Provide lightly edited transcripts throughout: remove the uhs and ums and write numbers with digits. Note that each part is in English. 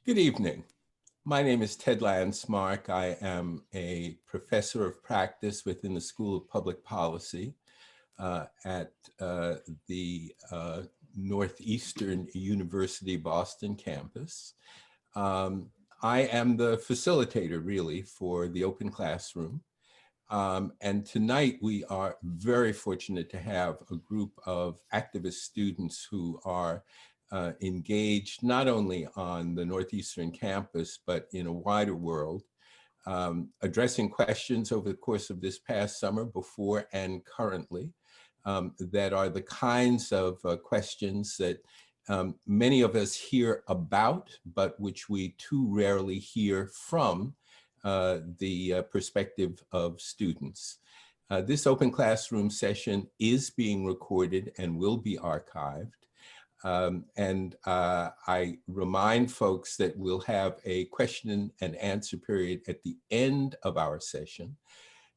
Good evening. My name is Ted Landsmark. I am a professor of practice within the School of Public Policy at the Northeastern University Boston campus. I am the facilitator, really, for the open classroom. And tonight we are very fortunate to have a group of activist students who are engaged not only on the Northeastern campus, but in a wider world, addressing questions over the course of this past summer, before and currently, that are the kinds of questions that many of us hear about, but which we too rarely hear from the perspective of students. This open classroom session is being recorded and will be archived. I remind folks that we'll have a question and answer period at the end of our session.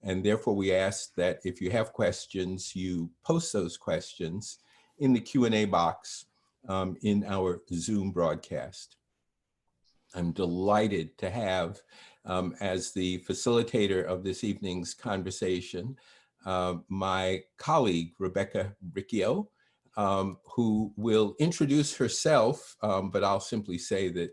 And therefore we ask that if you have questions, you post those questions in the Q&A box in our Zoom broadcast. I'm delighted to have, as the facilitator of this evening's conversation, my colleague, Rebecca Riccio, who will introduce herself, but I'll simply say that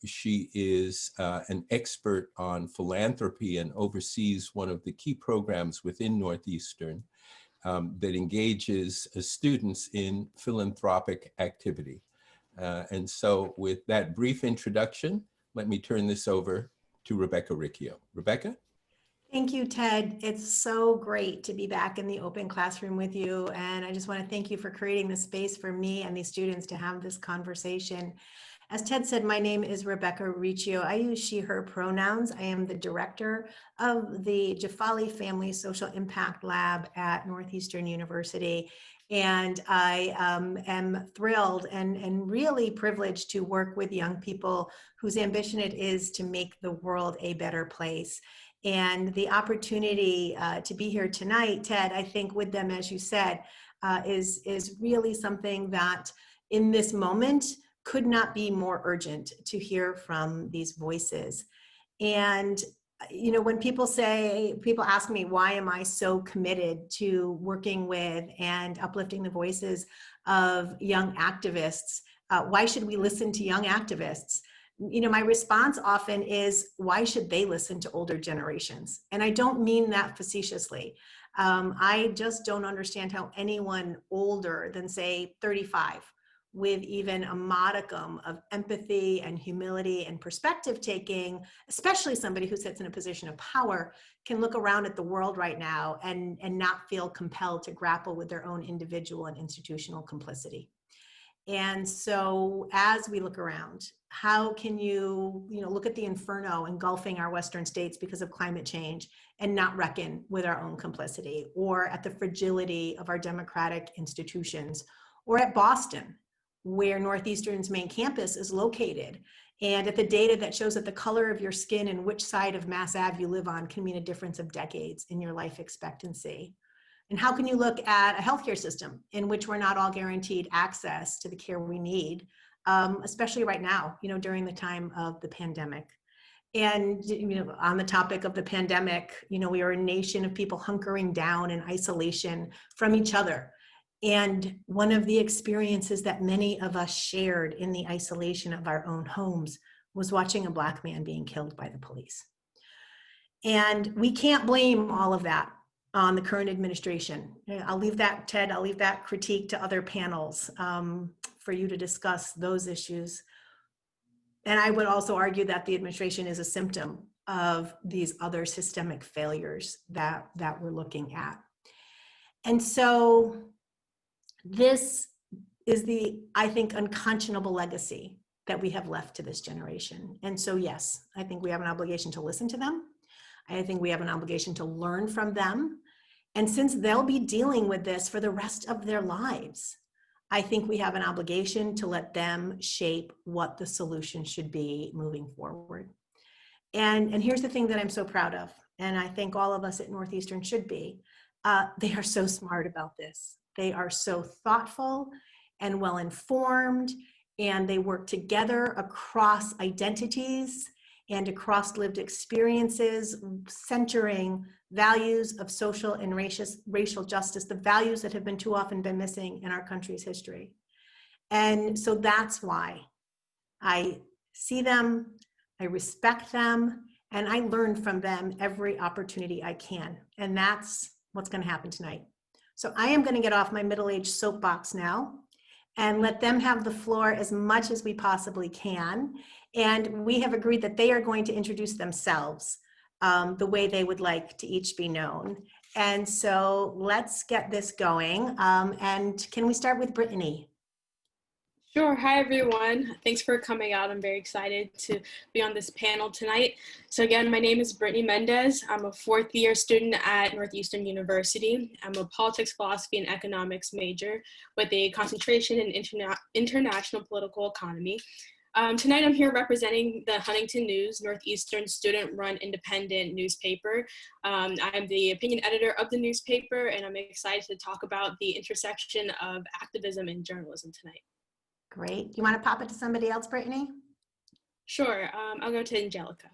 she is an expert on philanthropy and oversees one of the key programs within Northeastern that engages students in philanthropic activity. And so with that brief introduction, let me turn this over to Rebecca Riccio. Rebecca? Thank you, Ted. It's so great to be back in the open classroom with you. And I just want to thank you for creating the space for me and these students to have this conversation. As Ted said, my name is Rebecca Riccio. I use she, her pronouns. I am the director of the Jafali Family Social Impact Lab at Northeastern University. And I am thrilled and really privileged to work with young people whose ambition it is to make the world a better place. And the opportunity to be here tonight, Ted, I think with them, as you said, is really something that in this moment could not be more urgent to hear from these voices. And you know, when people ask me, why am I so committed to working with and uplifting the voices of young activists? Why should we listen to young activists? You know, my response often is, why should they listen to older generations? And I don't mean that facetiously. I just don't understand how anyone older than, say, 35, with even a modicum of empathy and humility and perspective taking, especially somebody who sits in a position of power, can look around at the world right now and not feel compelled to grapple with their own individual and institutional complicity. And so as we look around, how can you look at the inferno engulfing our Western states because of climate change and not reckon with our own complicity, or at the fragility of our democratic institutions, or at Boston, where Northeastern's main campus is located, and at the data that shows that the color of your skin and which side of Mass Ave you live on can mean a difference of decades in your life expectancy? And how can you look at a healthcare system in which we're not all guaranteed access to the care we need, especially right now, during the time of the pandemic? And on the topic of the pandemic, we are a nation of people hunkering down in isolation from each other. And one of the experiences that many of us shared in the isolation of our own homes was watching a Black man being killed by the police. And we can't blame all of that on the current administration. I'll leave that, Ted, I'll leave that critique to other panels for you to discuss those issues. And I would also argue that the administration is a symptom of these other systemic failures that we're looking at. And so this is the, I think, unconscionable legacy that we have left to this generation. And so, yes, I think we have an obligation to listen to them. I think we have an obligation to learn from them. And since they'll be dealing with this for the rest of their lives, I think we have an obligation to let them shape what the solution should be moving forward. And here's the thing that I'm so proud of, and I think all of us at Northeastern should be, they are so smart about this. They are so thoughtful and well-informed and they work together across identities and across lived experiences, centering values of social and racial justice, the values that have been too often been missing in our country's history. And so that's why I see them, I respect them, and I learn from them every opportunity I can. And that's what's going to happen tonight. So I am going to get off my middle-aged soapbox now and let them have the floor as much as we possibly can. And we have agreed that they are going to introduce themselves the way they would like to each be known. And so let's get this going. And can we start with Brittany? Sure. Hi, everyone. Thanks for coming out. I'm very excited to be on this panel tonight. So again, my name is Brittany Mendez. I'm a fourth-year student at Northeastern University. I'm a politics, philosophy, and economics major with a concentration in international political economy. Tonight, I'm here representing the Huntington News, Northeastern student-run independent newspaper. I'm the opinion editor of the newspaper, and I'm excited to talk about the intersection of activism and journalism tonight. Great. You want to pop it to somebody else, Brittany? Sure. I'll go to Angelica.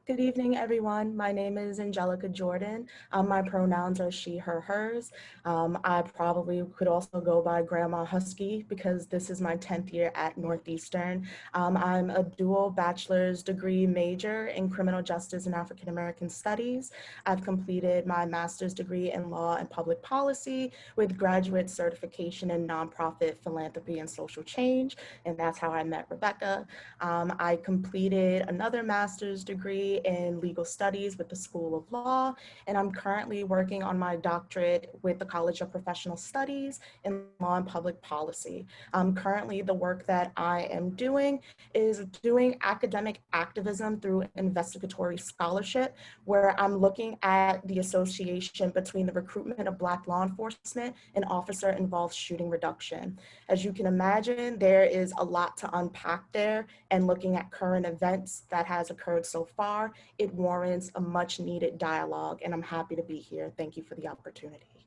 Good evening, everyone. My name is Angelica Jordan. My pronouns are she, her, hers. I probably could also go by Grandma Husky because this is my 10th year at Northeastern. I'm a dual bachelor's degree major in criminal justice and African American studies. I've completed my master's degree in law and public policy with graduate certification in nonprofit philanthropy and social change, and that's how I met Rebecca. I completed another master's degree in legal studies with the School of Law, and I'm currently working on my doctorate with the College of Professional Studies in Law and Public Policy. Currently, the work that I am doing is doing academic activism through investigatory scholarship, where I'm looking at the association between the recruitment of Black law enforcement and officer-involved shooting reduction. As you can imagine, there is a lot to unpack there, and looking at current events that has occurred so far, it warrants a much needed dialogue, and I'm happy to be here. Thank you for the opportunity.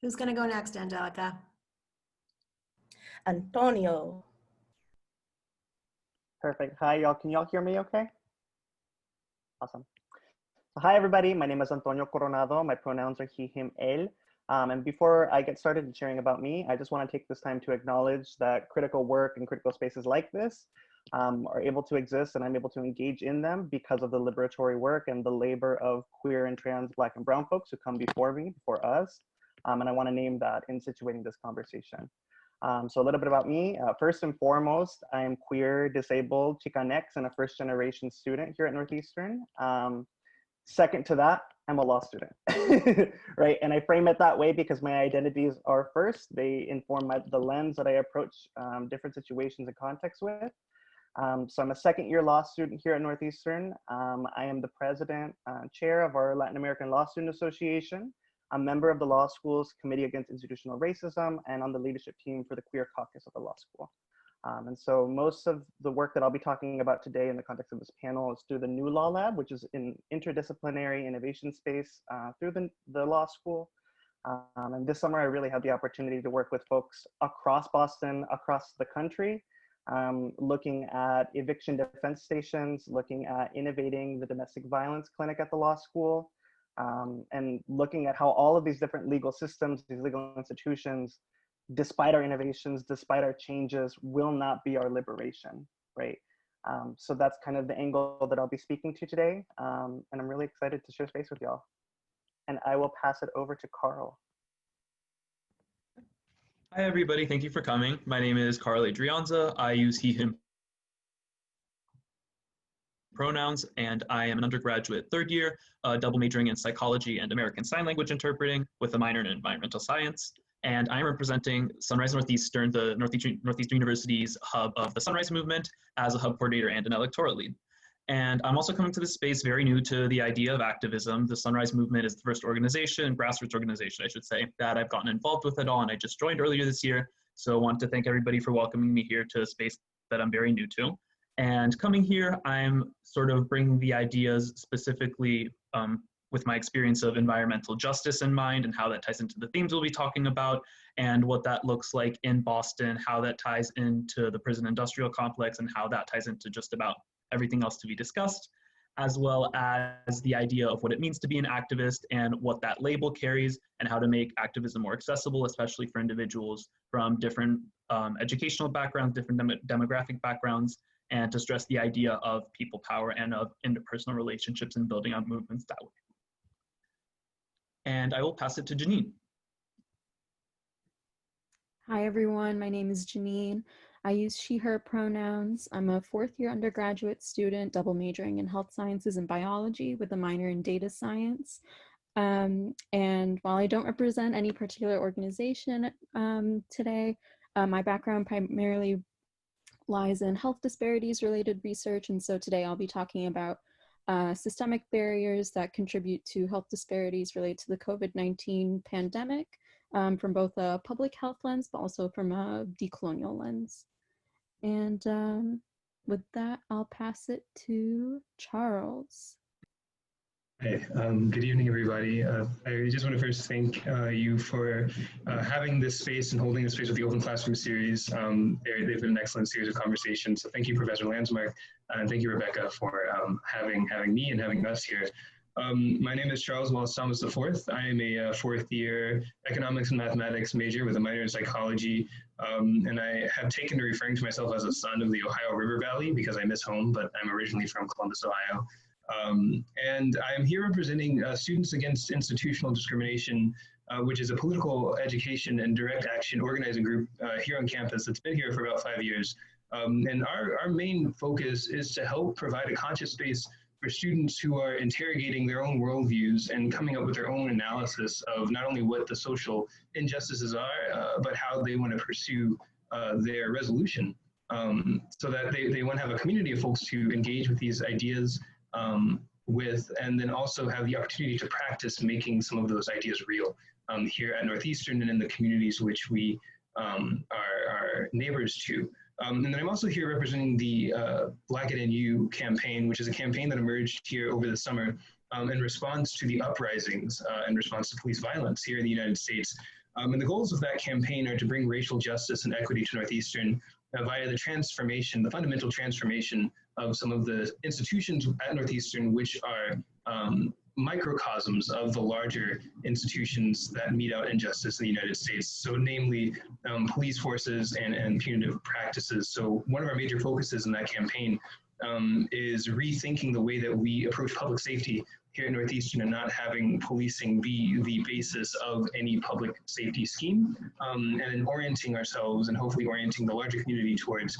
Who's going to go next, Angelica? Antonio. Perfect. Hi, y'all. Can y'all hear me okay? Awesome. So, hi, everybody. My name is Antonio Coronado. My pronouns are he, him, él. And before I get started in sharing about me, I just want to take this time to acknowledge that critical work and critical spaces like this are able to exist, and I'm able to engage in them because of the liberatory work and the labor of queer and trans, Black and brown folks who come before me, before us. And I want to name that in situating this conversation. So a little bit about me. First and foremost, I am queer, disabled, Chicanx, and a first-generation student here at Northeastern. Second to that, I'm a law student, right? And I frame it that way because my identities are first. They inform the lens that I approach different situations and contexts with. So I'm a second-year law student here at Northeastern. I am the president, chair of our Latin American Law Student Association. I'm a member of the law school's Committee Against Institutional Racism and on the leadership team for the Queer Caucus of the law school. And so most of the work that I'll be talking about today in the context of this panel is through the NuLawLab, which is an interdisciplinary innovation space through the law school. And this summer, I really had the opportunity to work with folks across Boston, across the country, looking at eviction defense stations, looking at innovating the domestic violence clinic at the law school, and looking at how all of these different legal systems, these legal institutions, despite our innovations, despite our changes, will not be our liberation, right? So that's kind of the angle that I'll be speaking to today. And I'm really excited to share space with y'all. And I will pass it over to Karl. Hi, everybody. Thank you for coming. My name is Karl Adrianza. I use he, him pronouns, and I am an undergraduate third year, double majoring in psychology and American Sign Language interpreting with a minor in environmental science. And I'm representing Sunrise Northeastern, the Northeastern University's hub of the Sunrise Movement as a hub coordinator and an electoral lead. And I'm also coming to this space very new to the idea of activism. The Sunrise Movement is the first organization, grassroots organization, I should say, that I've gotten involved with at all, and I just joined earlier this year. So I want to thank everybody for welcoming me here to a space that I'm very new to. And coming here, I'm sort of bringing the ideas specifically with my experience of environmental justice in mind and how that ties into the themes we'll be talking about and what that looks like in Boston, how that ties into the prison industrial complex and how that ties into just about everything else to be discussed, as well as the idea of what it means to be an activist and what that label carries and how to make activism more accessible, especially for individuals from different educational backgrounds, different demographic backgrounds, and to stress the idea of people power and of interpersonal relationships and building on movements that way. And I will pass it to Jeanine. Hi, everyone. My name is Jeanine. I use she, her pronouns. I'm a fourth-year undergraduate student, double majoring in health sciences and biology with a minor in data science. And while I don't represent any particular organization today, my background primarily lies in health disparities related research. And so today I'll be talking about systemic barriers that contribute to health disparities related to the COVID-19 pandemic from both a public health lens, but also from a decolonial lens. And with that, I'll pass it to Charles. Hey, good evening, everybody. I just want to first thank you for having this space and holding this space with the Open Classroom series. They've been an excellent series of conversations. So thank you, Professor Landsmark, and thank you, Rebecca, for having me and having us here. My name is Charles Wallace-Thomas IV. I am a fourth-year economics and mathematics major with a minor in psychology, and I have taken to referring to myself as a son of the Ohio River Valley because I miss home, but I'm originally from Columbus, Ohio. And I'm here representing Students Against Institutional Discrimination, which is a political education and direct action organizing group here on campus that's been here for about 5 years. And our main focus is to help provide a conscious space for students who are interrogating their own worldviews and coming up with their own analysis of not only what the social injustices are, but how they want to pursue their resolution. So that they want to have a community of folks to engage with these ideas with, and then also have the opportunity to practice making some of those ideas real here at Northeastern and in the communities which we are neighbors to. And then I'm also here representing the Black at NU campaign, which is a campaign that emerged here over the summer in response to the uprisings in response to police violence here in the United States. And the goals of that campaign are to bring racial justice and equity to Northeastern via the transformation, the fundamental transformation of some of the institutions at Northeastern, which are microcosms of the larger institutions that mete out injustice in the United States. So namely police forces and punitive practices. So one of our major focuses in that campaign is rethinking the way that we approach public safety here at Northeastern and not having policing be the basis of any public safety scheme, and orienting ourselves and hopefully orienting the larger community towards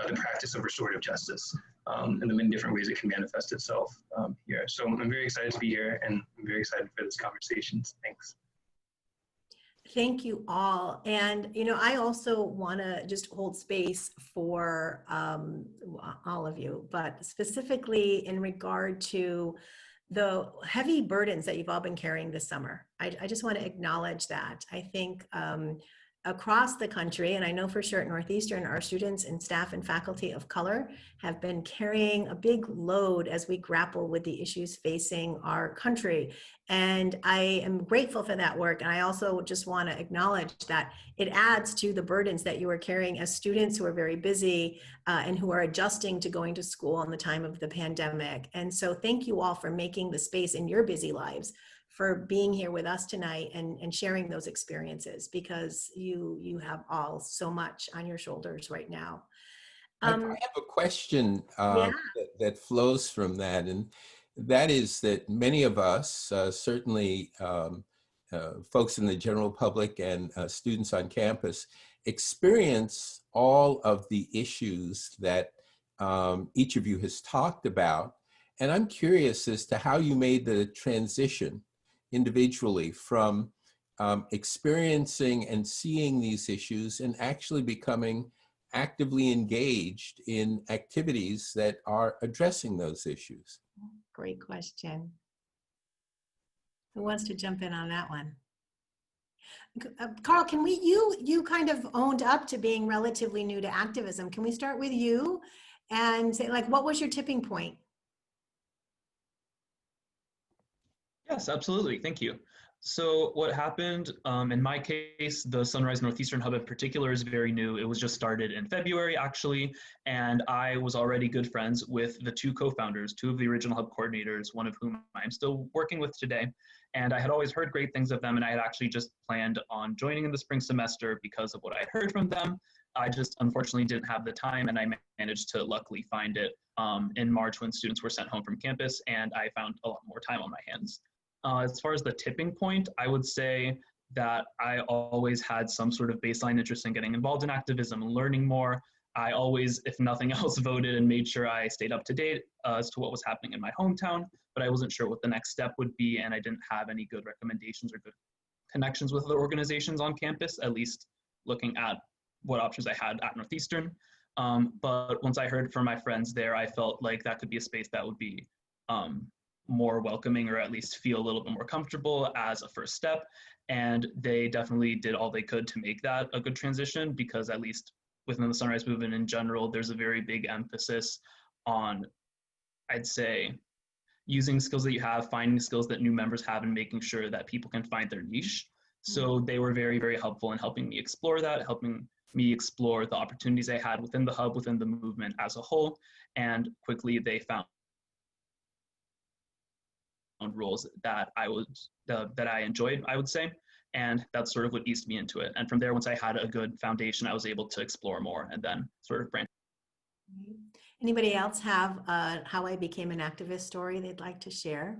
the practice of restorative justice and the many different ways it can manifest itself here. So I'm very excited to be here and I'm very excited for this conversation. Thanks. Thank you all. And, you know, I also want to just hold space for all of you, but specifically in regard to the heavy burdens that you've all been carrying this summer. I just want to acknowledge that. I think across the country, and I know for sure at Northeastern, our students and staff and faculty of color have been carrying a big load as we grapple with the issues facing our country. And I am grateful for that work. And I also just want to acknowledge that it adds to the burdens that you are carrying as students who are very busy and who are adjusting to going to school in the time of the pandemic. And so thank you all for making the space in your busy lives for being here with us tonight and sharing those experiences, because you have all so much on your shoulders right now. I have a question that flows from that, and that is that many of us, certainly folks in the general public and students on campus, experience all of the issues that each of you has talked about. And I'm curious as to how you made the transition individually from experiencing and seeing these issues and actually becoming actively engaged in activities that are addressing those issues. Great question. Who wants to jump in on that one? Karl, can we, you kind of owned up to being relatively new to activism. Can we start with you and say, like, what was your tipping point? Yes, absolutely. Thank you. So what happened in my case, the Sunrise Northeastern Hub in particular is very new. It was just started in February, actually, and I was already good friends with the two co-founders, two of the original Hub coordinators, one of whom I'm still working with today. And I had always heard great things of them, and I had actually just planned on joining in the spring semester because of what I had heard from them. I just unfortunately didn't have the time, and I managed to luckily find it in March when students were sent home from campus, and I found a lot more time on my hands. As far as the tipping point, I would say that I always had some sort of baseline interest in getting involved in activism and learning more. I always, if nothing else, voted and made sure I stayed up to date as to what was happening in my hometown, but I wasn't sure what the next step would be, and I didn't have any good recommendations or good connections with other organizations on campus, at least looking at what options I had at Northeastern. But once I heard from my friends there, I felt like that could be a space that would be more welcoming, or at least feel a little bit more comfortable as a first step. And they definitely did all they could to make that a good transition, because at least within the Sunrise Movement in general, there's a very big emphasis on, I'd say, using skills that you have, finding skills that new members have, and making sure that people can find their niche. So they were very, very helpful in helping me explore that, helping me explore the opportunities I had within the Hub, within the movement as a whole. And quickly they found roles that I enjoyed, I would say, and that's sort of what eased me into it. And from there, once I had a good foundation, I was able to explore more and then sort of branch. Anybody else have a how I became an activist story they'd like to share?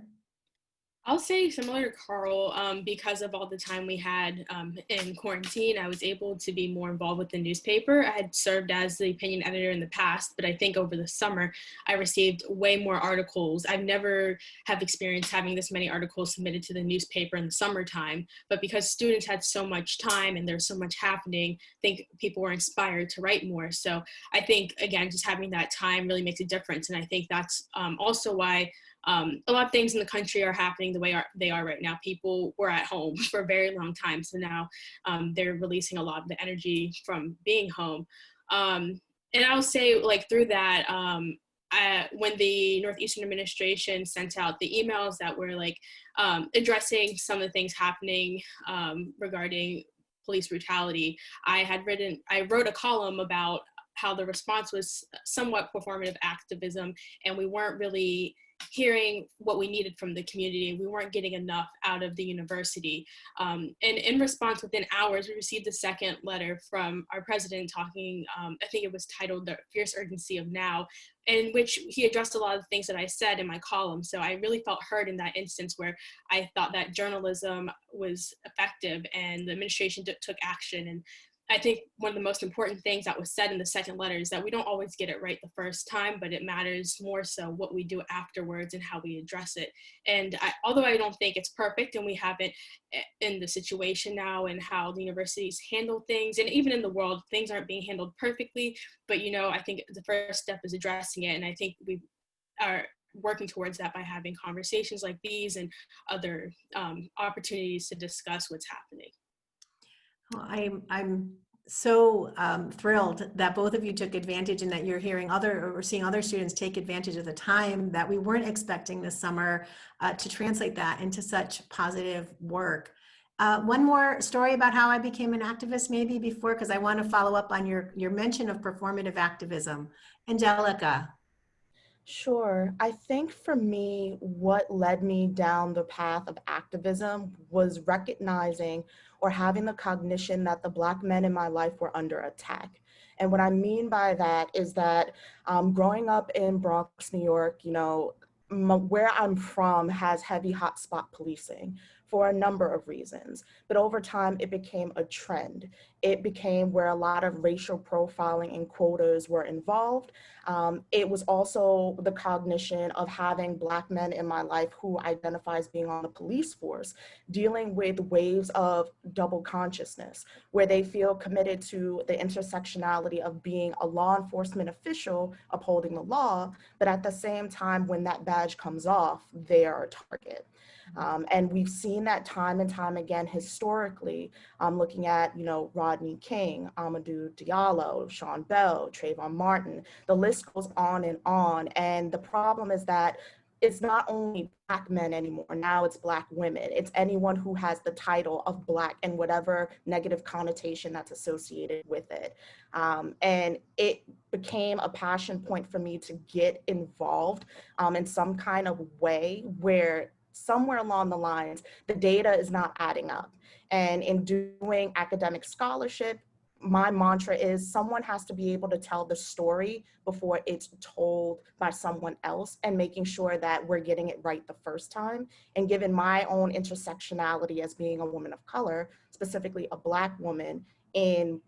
I'll say similar to Karl, because of all the time we had in quarantine, I was able to be more involved with the newspaper. I had served as the opinion editor in the past, but I think over the summer, I received way more articles. I've never have experienced having this many articles submitted to the newspaper in the summertime, but because students had so much time and there's so much happening, I think people were inspired to write more. So I think, again, just having that time really makes a difference. And I think that's also why a lot of things in the country are happening the way they are right now. People were at home for a very long time, so now they're releasing a lot of the energy from being home. And I'll say, like, through that, when the Northeastern administration sent out the emails that were like addressing some of the things happening regarding police brutality, I wrote a column about how the response was somewhat performative activism, and we weren't really hearing what we needed from the community. We weren't getting enough out of the university. And in response, within hours, we received a second letter from our president talking, I think it was titled "The Fierce Urgency of Now," in which he addressed a lot of the things that I said in my column. So I really felt heard in that instance, where I thought that journalism was effective and the administration took action. And I think one of the most important things that was said in the second letter is that we don't always get it right the first time, but it matters more so what we do afterwards and how we address it. And although I don't think it's perfect, and we haven't in the situation now and how the universities handle things, and even in the world, things aren't being handled perfectly, but I think the first step is addressing it. And I think we are working towards that by having conversations like these and other opportunities to discuss what's happening. Well, I'm so thrilled that both of you took advantage, and that you're hearing or seeing other students take advantage of the time that we weren't expecting this summer to translate that into such positive work. One more story about how I became an activist, maybe before, because I want to follow up on your mention of performative activism. Angelica. Sure. I think for me, what led me down the path of activism was recognizing or having the cognition that the Black men in my life were under attack. And what I mean by that is that growing up in Bronx, New York, where I'm from has heavy hotspot policing for a number of reasons. But over time, it became a trend. It became where a lot of racial profiling and quotas were involved. It was also the cognition of having Black men in my life who identify as being on the police force, dealing with waves of double consciousness, where they feel committed to the intersectionality of being a law enforcement official upholding the law, but at the same time, when that badge comes off, they are a target. And we've seen that time and time again historically, looking at, Rodney King, Amadou Diallo, Sean Bell, Trayvon Martin, the list goes on. And the problem is that it's not only Black men anymore. Now it's Black women. It's anyone who has the title of Black and whatever negative connotation that's associated with it. And it became a passion point for me to get involved in some kind of way where somewhere along the lines, the data is not adding up. And in doing academic scholarship, my mantra is someone has to be able to tell the story before it's told by someone else, and making sure that we're getting it right the first time. And given my own intersectionality as being a woman of color, specifically a Black woman in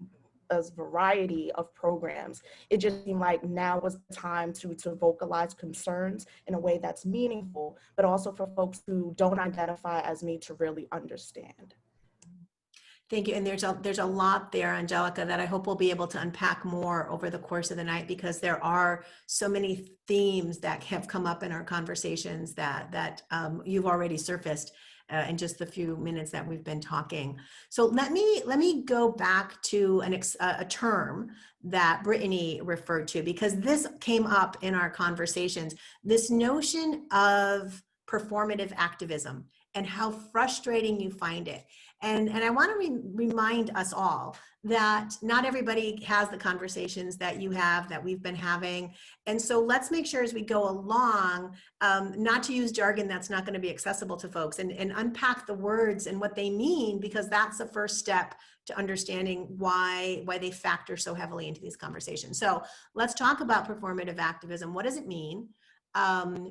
a variety of programs, it just seemed like now was the time to vocalize concerns in a way that's meaningful, but also for folks who don't identify as me to really understand. Thank you. And there's a lot there, Angelica, that I hope we'll be able to unpack more over the course of the night, because there are so many themes that have come up in our conversations that you've already surfaced in just the few minutes that we've been talking. So let me go back to a term that Brittany referred to, because this came up in our conversations, this notion of performative activism and how frustrating you find it. And I want to remind us all that not everybody has the conversations that you have, that we've been having. And so let's make sure as we go along, not to use jargon that's not going to be accessible to folks, and unpack the words and what they mean, because that's the first step to understanding why they factor so heavily into these conversations. So let's talk about performative activism. What does it mean?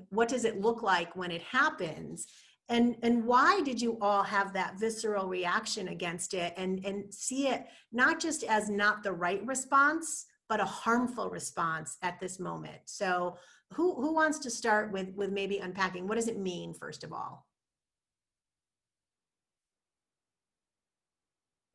What does it look like when it happens? And why did you all have that visceral reaction against it and see it not just as not the right response, but a harmful response at this moment? So who wants to start with maybe unpacking? What does it mean, first of all?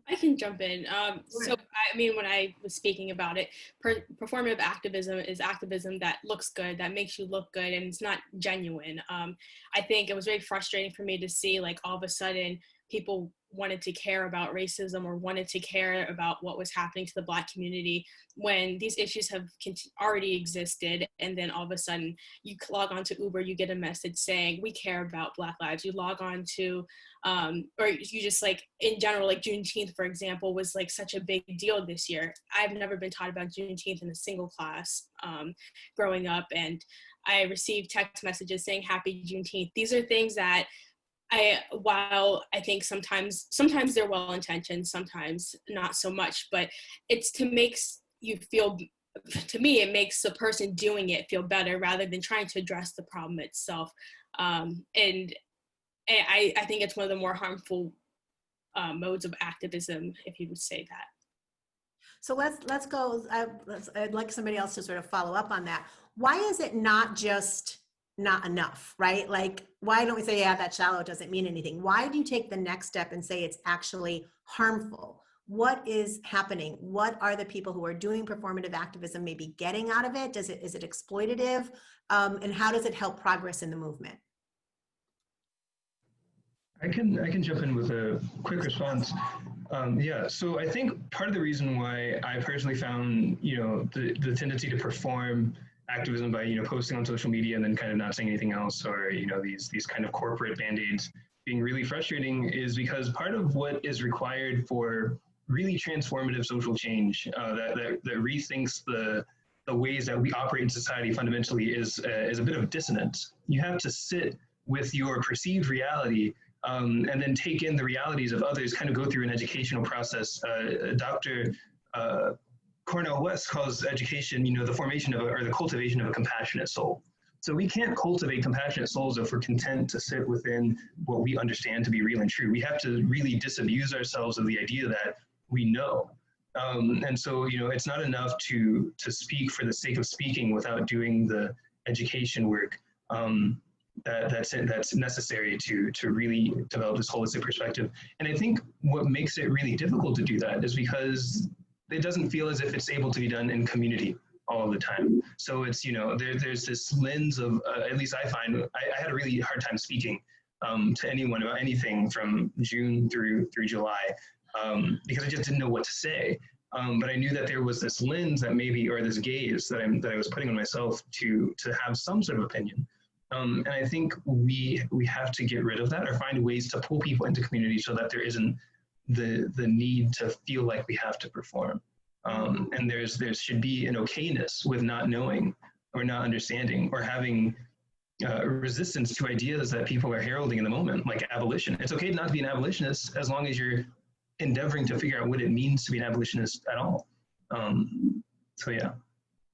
I can jump in. So, I mean, when I was speaking about it, performative activism is activism that looks good, that makes you look good, and it's not genuine. I think it was very frustrating for me to see, like, all of a sudden people wanted to care about racism or wanted to care about what was happening to the Black community when these issues have already existed. And then all of a sudden you log on to Uber, you get a message saying, we care about Black lives. You log on to, or you just, like, in general, like Juneteenth, for example, was like such a big deal this year. I've never been taught about Juneteenth in a single class growing up. And I received text messages saying happy Juneteenth. These are things that while I think sometimes they're well-intentioned, sometimes not so much, but it's to make you feel, to me, it makes the person doing it feel better rather than trying to address the problem itself. And I think it's one of the more harmful modes of activism, if you would say that. So let's go, I'd like somebody else to sort of follow up on that. Why is it not just not enough, right? Like, why don't we say, yeah, that's shallow, it doesn't mean anything? Why do you take the next step and say it's actually harmful? What is happening? What are the people who are doing performative activism maybe getting out of it? Is it exploitative? And how does it help progress in the movement? I can jump in with a quick response. Yeah, so I think part of the reason why I personally found, the tendency to perform activism by, posting on social media and then kind of not saying anything else, or, these kind of corporate band-aids being really frustrating, is because part of what is required for really transformative social change that rethinks the ways that we operate in society fundamentally is a bit of dissonance. You have to sit with your perceived reality and then take in the realities of others, kind of go through an educational process. Dr. Cornell West calls education, the formation of or the cultivation of a compassionate soul. So we can't cultivate compassionate souls if we're content to sit within what we understand to be real and true. We have to really disabuse ourselves of the idea that we know. And so, it's not enough to speak for the sake of speaking without doing the education work that's necessary to really develop this holistic perspective. And I think what makes it really difficult to do that is because it doesn't feel as if it's able to be done in community all the time. So it's, there's this lens of, at least I find, I had a really hard time speaking to anyone about anything from June through July because I just didn't know what to say. But I knew that there was this lens that maybe, or this gaze that I was putting on myself to have some sort of opinion. And I think we have to get rid of that or find ways to pull people into community so that there isn't the need to feel like we have to perform. And there should be an okayness with not knowing or not understanding or having resistance to ideas that people are heralding in the moment, like abolition. It's okay not to be an abolitionist as long as you're endeavoring to figure out what it means to be an abolitionist at all. So yeah.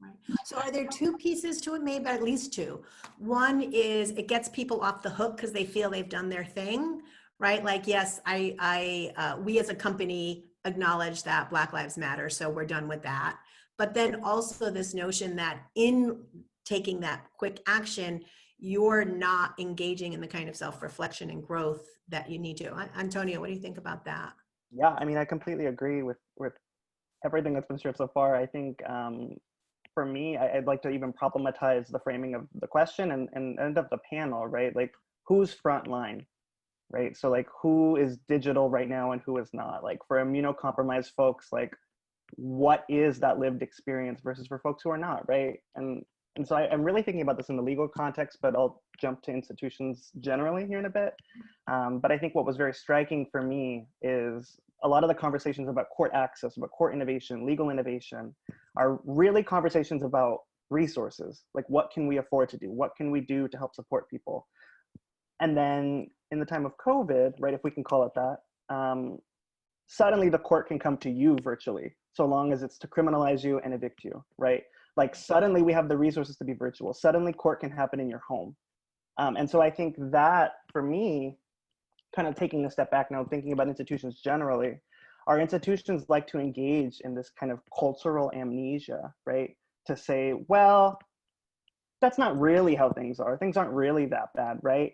Right. So are there two pieces to it, maybe at least two? One is it gets people off the hook because they feel they've done their thing, right? Like, yes, we as a company acknowledge that Black Lives Matter, so we're done with that. But then also this notion that in taking that quick action, you're not engaging in the kind of self-reflection and growth that you need to. Antonio, what do you think about that? Yeah, I mean, I completely agree with everything that's been shared so far. I think for me, I'd like to even problematize the framing of the question and end of the panel, right? Like, who's frontline, right? So like, who is digital right now and who is not? Like for immunocompromised folks, like what is that lived experience versus for folks who are not, right? And so I'm really thinking about this in the legal context, but I'll jump to institutions generally here in a bit. But I think what was very striking for me is a lot of the conversations about court access, about court innovation, legal innovation, are really conversations about resources. Like, what can we afford to do? What can we do to help support people? And then in the time of COVID, right, if we can call it that, suddenly the court can come to you virtually, so long as it's to criminalize you and evict you, right? Like suddenly we have the resources to be virtual. Suddenly court can happen in your home. And so I think that for me, kind of taking a step back now, thinking about institutions generally, our institutions like to engage in this kind of cultural amnesia, right? To say, well, that's not really how things are. Things aren't really that bad, right?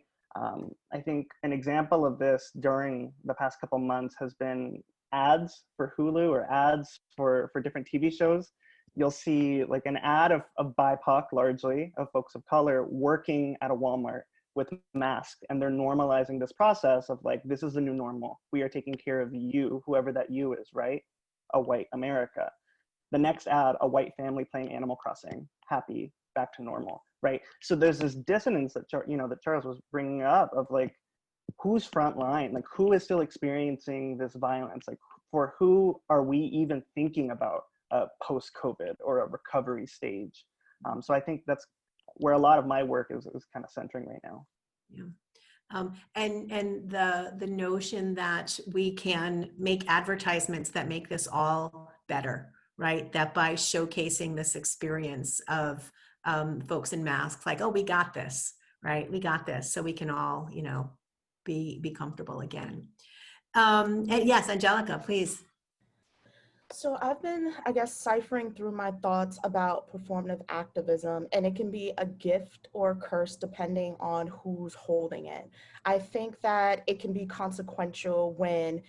I think an example of this during the past couple months has been ads for Hulu or ads for different TV shows. You'll see like an ad of BIPOC, largely, of folks of color working at a Walmart with masks, and they're normalizing this process of like, this is the new normal. We are taking care of you, whoever that you is, right? A white America. The next ad, a white family playing Animal Crossing, happy, back to normal, right? So there's this dissonance that that Charles was bringing up of like, who's frontline? Like, who is still experiencing this violence? Like, for who are we even thinking about post-COVID or a recovery stage? So I think that's where a lot of my work is kind of centering right now. Yeah. And the notion that we can make advertisements that make this all better, right? That by showcasing this experience of folks in masks, like, oh, we got this, right? We got this, so we can all, be comfortable again. And yes, Angelica, please. So I've been, I guess, ciphering through my thoughts about performative activism, and it can be a gift or a curse depending on who's holding it. I think that it can be consequential when,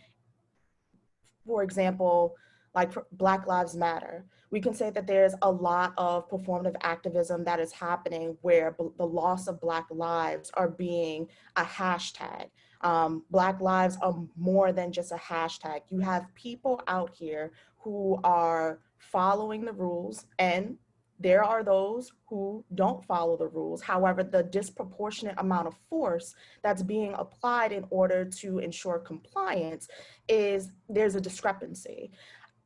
for example, like Black Lives Matter. We can say that there's a lot of performative activism that is happening where the loss of Black lives are being a hashtag. Black lives are more than just a hashtag. You have people out here who are following the rules, and there are those who don't follow the rules. However, the disproportionate amount of force that's being applied in order to ensure compliance there's a discrepancy.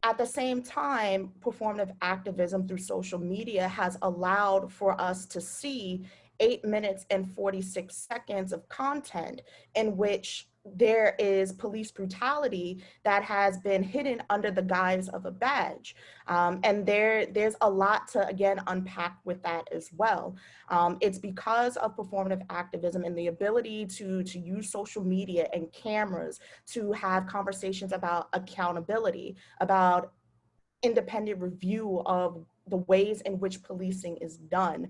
At the same time, performative activism through social media has allowed for us to see 8 minutes and 46 seconds of content in which there is police brutality that has been hidden under the guise of a badge. And there's a lot to, again, unpack with that as well. It's because of performative activism and the ability to use social media and cameras to have conversations about accountability, about independent review of the ways in which policing is done.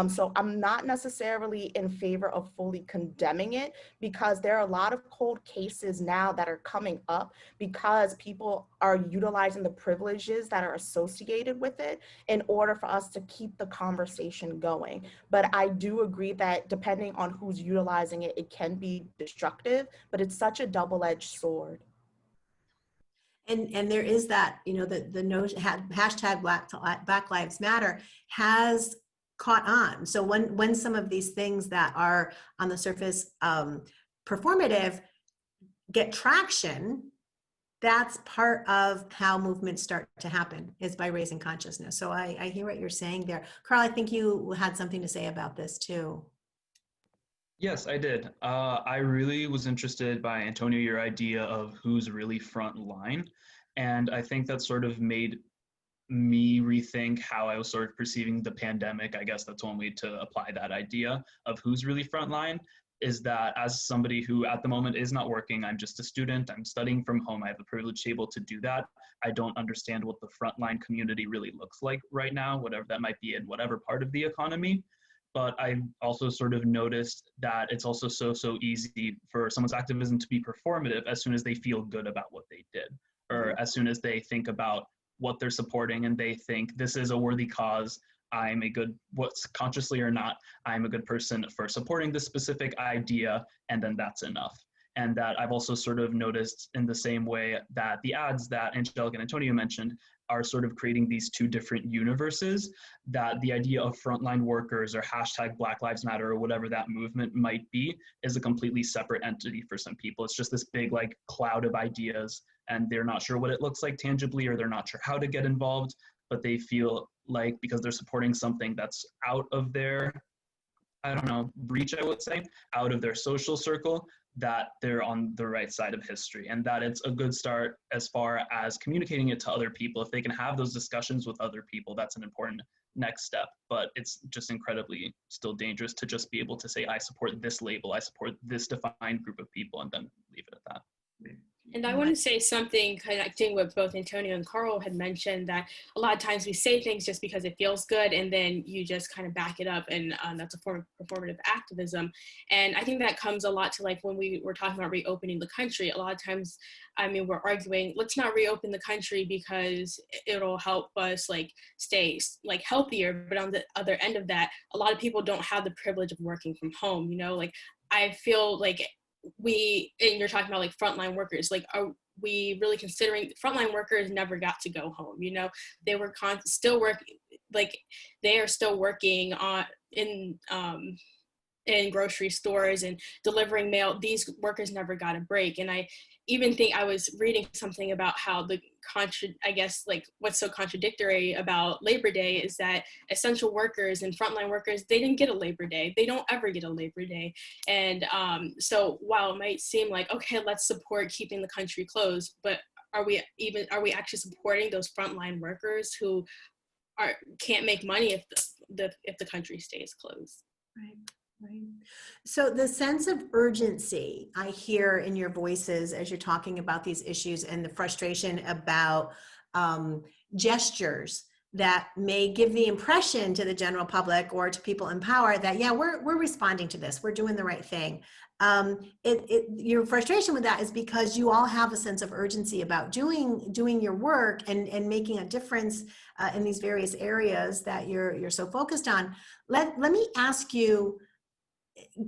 So I'm not necessarily in favor of fully condemning it, because there are a lot of cold cases now that are coming up because people are utilizing the privileges that are associated with it in order for us to keep the conversation going. But I do agree that depending on who's utilizing it, it can be destructive, but it's such a double-edged sword. And there is that, the notion, hashtag Black Lives Matter has caught on. So when some of these things that are on the surface performative get traction, that's part of how movements start to happen, is by raising consciousness. So I hear what you're saying there. Karl, I think you had something to say about this too. Yes, I did. I really was interested by, Antonio, your idea of who's really front line. And I think that sort of made me rethink how I was sort of perceiving the pandemic. I guess that's one way to apply that idea of who's really frontline, is that as somebody who at the moment is not working, I'm just a student, I'm studying from home, I have the privilege to be able to do that. I don't understand what the frontline community really looks like right now, whatever that might be in whatever part of the economy. But I also sort of noticed that it's also so easy for someone's activism to be performative as soon as they feel good about what they did, or as soon as they think about what they're supporting and they think this is a worthy cause, I'm a good, what's consciously or not, I'm a good person for supporting this specific idea, and then that's enough. And that I've also sort of noticed in the same way that the ads that Angelica and Antonio mentioned are sort of creating these two different universes, that the idea of frontline workers or hashtag Black Lives Matter or whatever that movement might be is a completely separate entity for some people. It's just this big like cloud of ideas, and they're not sure what it looks like tangibly, or they're not sure how to get involved, but they feel like because they're supporting something that's out of their, I don't know, reach, I would say, out of their social circle, that they're on the right side of history, and that it's a good start as far as communicating it to other people. If they can have those discussions with other people, that's an important next step. But it's just incredibly still dangerous to just be able to say, I support this label, I support this defined group of people, and then leave it at that. And I want to say something connecting with both Antonio and Karl had mentioned, that a lot of times we say things just because it feels good, and then you just kind of back it up, and that's a form of performative activism. And I think that comes a lot to like when we were talking about reopening the country. A lot of times, I mean, we're arguing, let's not reopen the country because it'll help us like stay like healthier. But on the other end of that, a lot of people don't have the privilege of working from home. You know, like I feel like and you're talking about like frontline workers, like are we really considering frontline workers never got to go home? You know, they were still working, like they are still working on in grocery stores and delivering mail. These workers never got a break. And I even think I was reading something about how I guess like what's so contradictory about Labor Day is that essential workers and frontline workers, they didn't get a Labor Day. They don't ever get a Labor Day. And so while it might seem like, okay, let's support keeping the country closed, but are we actually supporting those frontline workers who can't make money if the country stays closed? Right. Right. So the sense of urgency I hear in your voices as you're talking about these issues, and the frustration about gestures that may give the impression to the general public or to people in power that, yeah, we're responding to this, we're doing the right thing. Your frustration with that is because you all have a sense of urgency about doing your work and making a difference in these various areas that you're so focused on. Let me ask you,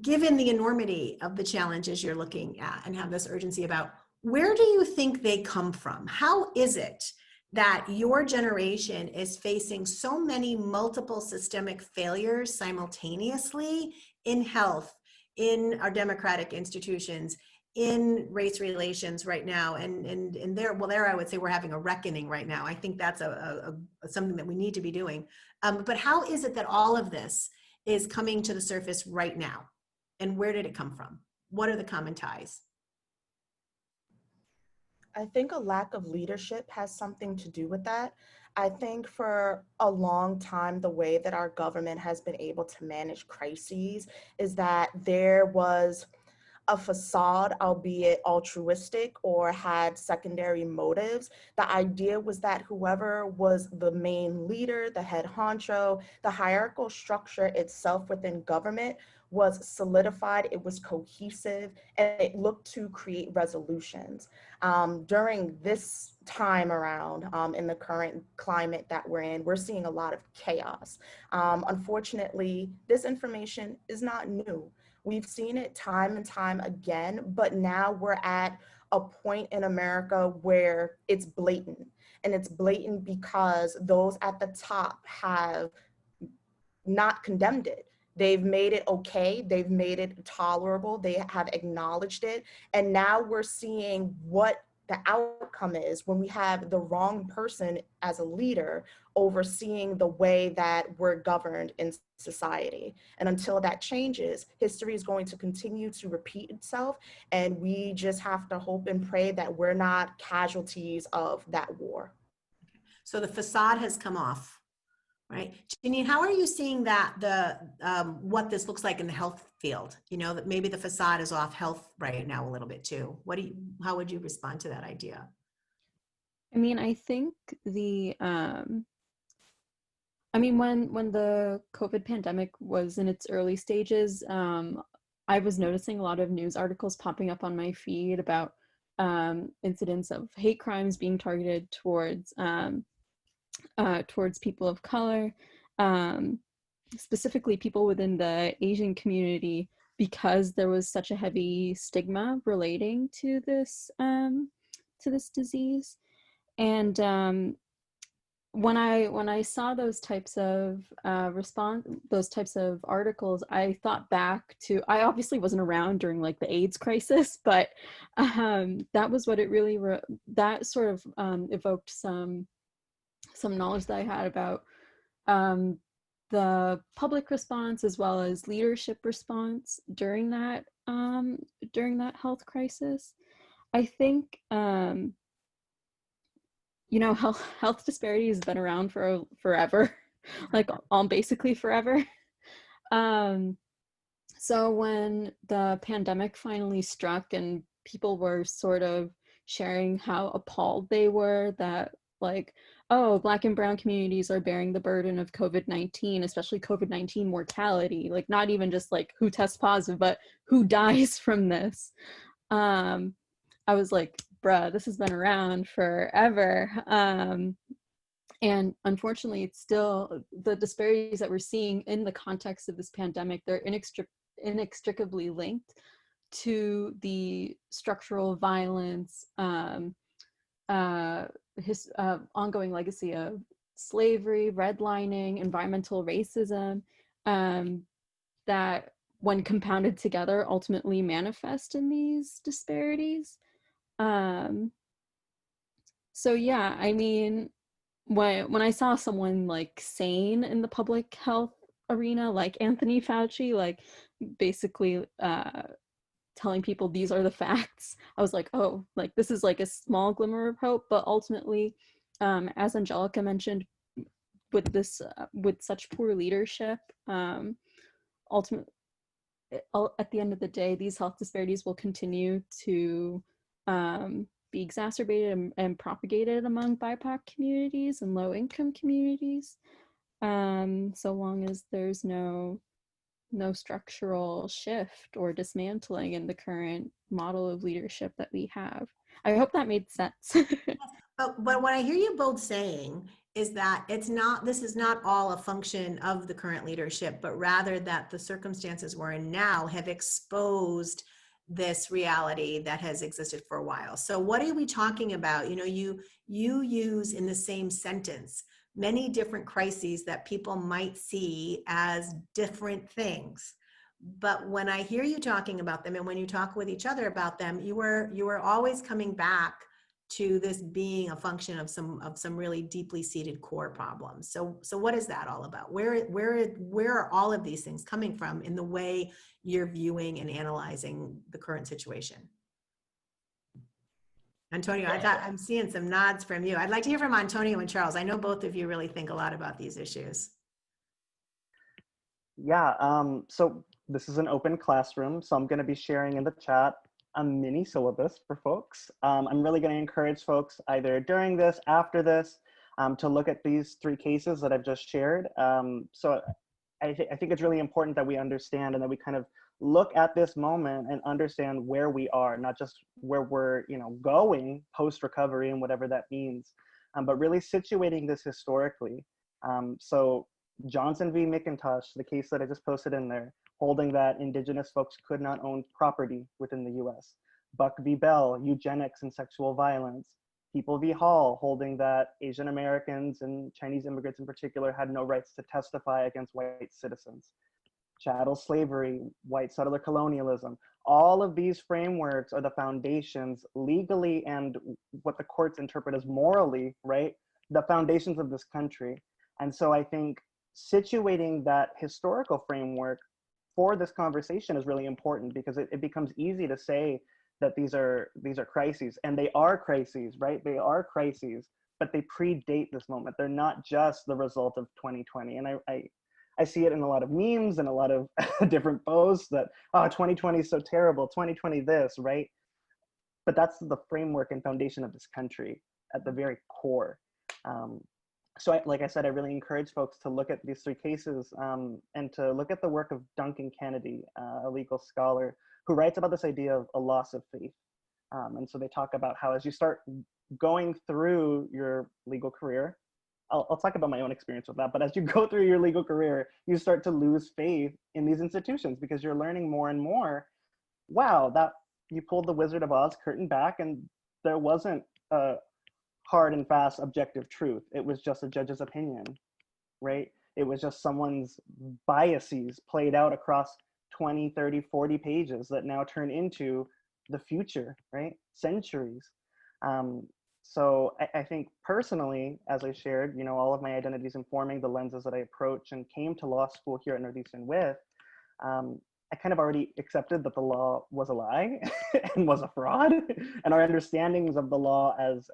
given the enormity of the challenges you're looking at and have this urgency about, where do you think they come from? How is it that your generation is facing so many multiple systemic failures simultaneously in health, in our democratic institutions, in race relations right now? And there I would say we're having a reckoning right now. I think that's something that we need to be doing. But how is it that all of this is coming to the surface right now? And where did it come from? What are the common ties? I think a lack of leadership has something to do with that. I think for a long time, the way that our government has been able to manage crises is that there was a facade, albeit altruistic or had secondary motives. The idea was that whoever was the main leader, the head honcho, the hierarchical structure itself within government was solidified, it was cohesive, and it looked to create resolutions. During this time around, in the current climate that we're in, we're seeing a lot of chaos. Unfortunately, this information is not new. We've seen it time and time again, but now we're at a point in America where it's blatant. And it's blatant because those at the top have not condemned it. They've made it okay. They've made it tolerable. They have acknowledged it. And now we're seeing what the outcome is when we have the wrong person as a leader overseeing the way that we're governed in society. And until that changes, history is going to continue to repeat itself. And we just have to hope and pray that we're not casualties of that war. So the facade has come off. Right. Jeanine, how are you seeing that what this looks like in the health field? You know, that maybe the facade is off health right now a little bit too. How would you respond to that idea? I mean, I think when the COVID pandemic was in its early stages, I was noticing a lot of news articles popping up on my feed about incidents of hate crimes being targeted towards people of color, specifically people within the Asian community, because there was such a heavy stigma relating to this disease. And when I saw those types of those types of articles, I thought back to, I obviously wasn't around during like the AIDS crisis, but that was what it really that sort of evoked some knowledge that I had about the public response as well as leadership response during that health crisis. I think you know, health disparity has been around for forever, like basically forever. So when the pandemic finally struck and people were sort of sharing how appalled they were that, like, oh, Black and brown communities are bearing the burden of COVID-19, especially COVID-19 mortality, like not even just like who tests positive, but who dies from this. I was like, bruh, this has been around forever. And unfortunately, it's still, the disparities that we're seeing in the context of this pandemic, they're inextricably linked to the structural violence, ongoing legacy of slavery, redlining, environmental racism, that when compounded together ultimately manifest in these disparities. So yeah, I mean, when I saw someone like sane in the public health arena, like Anthony Fauci, like basically telling people these are the facts, I was like, oh, like this is like a small glimmer of hope. But ultimately, as Angelica mentioned, with this with such poor leadership, ultimately at the end of the day, these health disparities will continue to be exacerbated and propagated among BIPOC communities and low-income communities, so long as there's no structural shift or dismantling in the current model of leadership that we have. I hope that made sense. But what I hear you both saying is that this is not all a function of the current leadership, but rather that the circumstances we're in now have exposed this reality that has existed for a while. So what are we talking about? You know, you use in the same sentence many different crises that people might see as different things. But when I hear you talking about them and when you talk with each other about them, you were always coming back to this being a function of some really deeply seated core problems. So what is that all about? Where are all of these things coming from in the way you're viewing and analyzing the current situation? Antonio, I'm seeing some nods from you. I'd like to hear from Antonio and Charles. I know both of you really think a lot about these issues. Yeah, so this is an open classroom, so I'm going to be sharing in the chat a mini syllabus for folks. I'm really going to encourage folks either during this, after this, to look at these 3 cases that I've just shared. So I think it's really important that we understand and that we kind of look at this moment and understand where we are, not just where we're going post-recovery and whatever that means, but really situating this historically. So Johnson v. McIntosh, the case that I just posted in there, holding that Indigenous folks could not own property within the US. Buck v. Bell, eugenics and sexual violence. People v. Hall, holding that Asian Americans and Chinese immigrants in particular had no rights to testify against white citizens. Chattel slavery, white settler colonialism, all of these frameworks are the foundations legally and what the courts interpret as morally, right? The foundations of this country. And so I think situating that historical framework for this conversation is really important, because it becomes easy to say that these are crises, and they are crises, right? They are crises, but they predate this moment. They're not just the result of 2020. And I see it in a lot of memes and a lot of different posts that, oh, 2020 is so terrible, 2020 this, right? But that's the framework and foundation of this country at the very core. So like I said, I really encourage folks to look at these three cases and to look at the work of Duncan Kennedy, a legal scholar, who writes about this idea of a loss of faith. And so they talk about how as you start going through your legal career, I'll talk about my own experience with that, but as you go through your legal career, you start to lose faith in these institutions because you're learning more and more, wow, that you pulled the Wizard of Oz curtain back and there wasn't a hard and fast objective truth. It was just a judge's opinion, right? It was just someone's biases played out across 20, 30, 40 pages that now turn into the future, right? Centuries. So I think personally, as I shared, you know, all of my identities informing the lenses that I approach and came to law school here at Northeastern with, I kind of already accepted that the law was a lie and was a fraud, and our understandings of the law as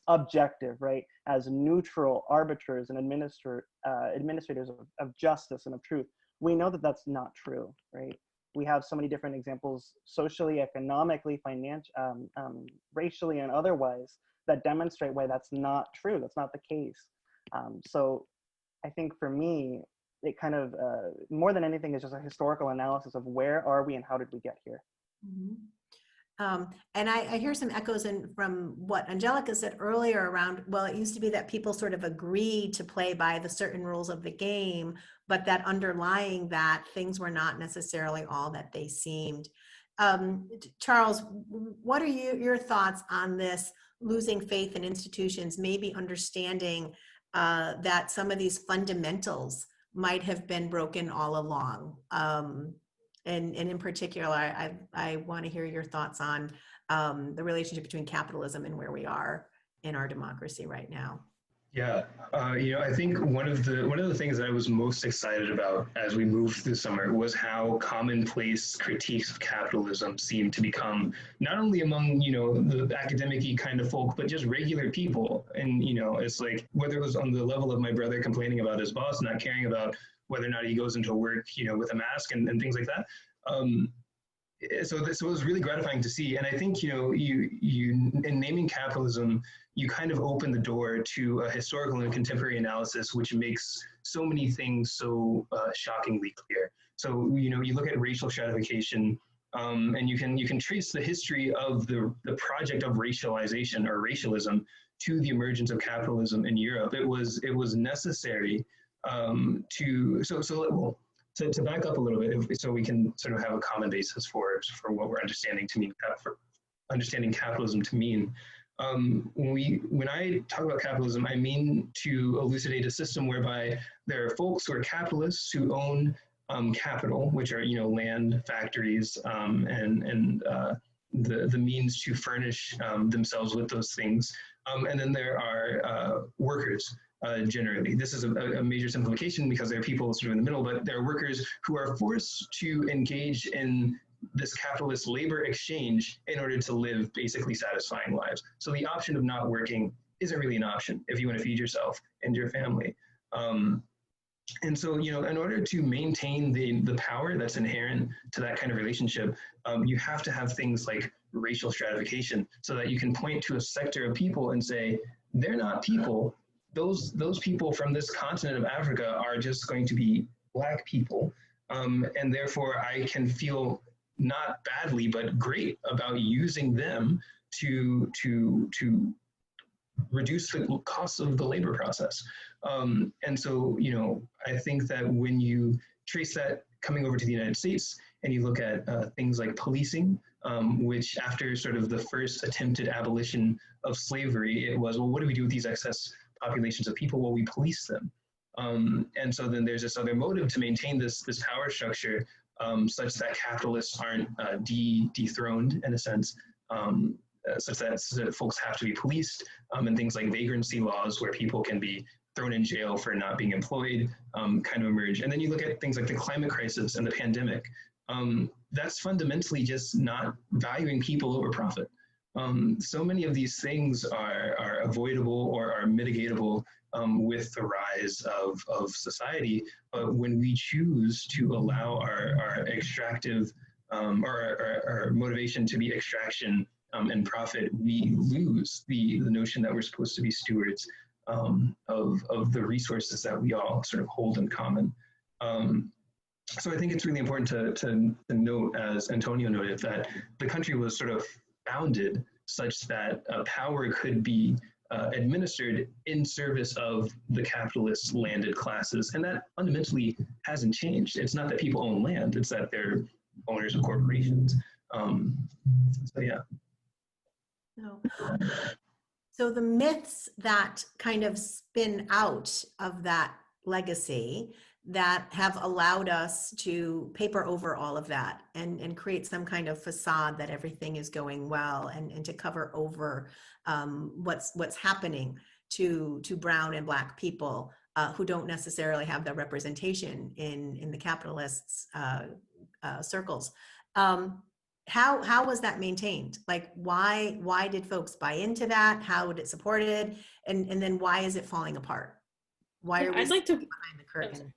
objective, right? As neutral arbiters and administrators of justice and of truth. We know that that's not true, right? We have so many different examples socially, economically, racially, and otherwise that demonstrate why that's not true. That's not the case. So I think for me, it kind of, more than anything, is just a historical analysis of where are we and how did we get here. Mm-hmm. And I hear some echoes from what Angelica said earlier around, well, it used to be that people sort of agreed to play by the certain rules of the game, but that underlying that things were not necessarily all that they seemed. Charles, what are your thoughts on this losing faith in institutions, maybe understanding that some of these fundamentals might have been broken all along? And in particular, I want to hear your thoughts on the relationship between capitalism and where we are in our democracy right now. Yeah, you know, I think one of the things that I was most excited about as we moved through the summer was how commonplace critiques of capitalism seemed to become not only among, you know, the academic-y kind of folk, but just regular people. And, you know, it's like, whether it was on the level of my brother complaining about his boss, not caring about whether or not he goes into work, you know, with a mask and things like that. So this was really gratifying to see. And I think, you know, you in naming capitalism, you kind of open the door to a historical and contemporary analysis, which makes so many things so shockingly clear. So, you know, you look at racial stratification, and you can trace the history of the project of racialization or racialism to the emergence of capitalism in Europe. It was necessary to back up a little bit, so we can sort of have a common basis for what we're understanding to mean, for understanding capitalism to mean. When I talk about capitalism, I mean to elucidate a system whereby there are folks who are capitalists who own capital, which are, you know, land, factories, and the means to furnish themselves with those things. And then there are workers. Generally, this is a major simplification because there are people sort of in the middle, but there are workers who are forced to engage in this capitalist labor exchange in order to live basically satisfying lives. So the option of not working isn't really an option if you want to feed yourself and your family. And so, you know, in order to maintain the power that's inherent to that kind of relationship, you have to have things like racial stratification so that you can point to a sector of people and say, they're not people. Those people from this continent of Africa are just going to be Black people. And therefore I can feel not badly, but great about using them to reduce the costs of the labor process. And so, you know, I think that when you trace that coming over to the United States and you look at things like policing, which after sort of the first attempted abolition of slavery, it was, well, what do we do with these excess populations of people? Well, we police them. And so then there's this other motive to maintain this power structure such that capitalists aren't dethroned in a sense, such that folks have to be policed, and things like vagrancy laws where people can be thrown in jail for not being employed kind of emerge. And then you look at things like the climate crisis and the pandemic. That's fundamentally just not valuing people over profit. So many of these things are avoidable or are mitigatable with the rise of society. But when we choose to allow our extractive or our motivation to be extraction and profit, we lose the notion that we're supposed to be stewards of the resources that we all sort of hold in common. So I think it's really important to note, as Antonio noted, that the country was sort of founded such that power could be administered in service of the capitalist landed classes. And that fundamentally hasn't changed. It's not that people own land, it's that they're owners of corporations. So yeah. No. So the myths that kind of spin out of that legacy that have allowed us to paper over all of that and create some kind of facade that everything is going well and to cover over what's happening to brown and Black people who don't necessarily have that representation in the capitalists' circles. How was that maintained? Like, why did folks buy into that? How would it supported? And then why is it falling apart? Why are we I'd like to behind the curtain?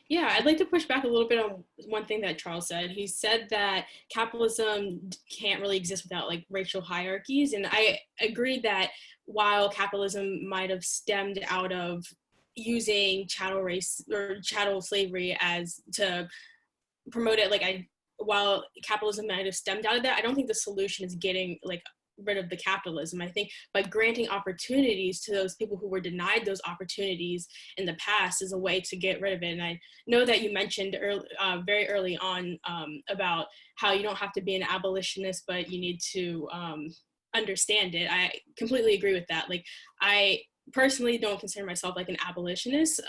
Yeah, I'd like to push back a little bit on one thing that Charles said. He said that capitalism can't really exist without like racial hierarchies. And I agree that while capitalism might have stemmed out of using chattel race or chattel slavery as to promote it, while capitalism might have stemmed out of that, I don't think the solution is getting like rid of the capitalism. I think by granting opportunities to those people who were denied those opportunities in the past is a way to get rid of it. And I know that you mentioned very early on about how you don't have to be an abolitionist, but you need to understand it. I completely agree with that. Like, I personally don't consider myself like an abolitionist,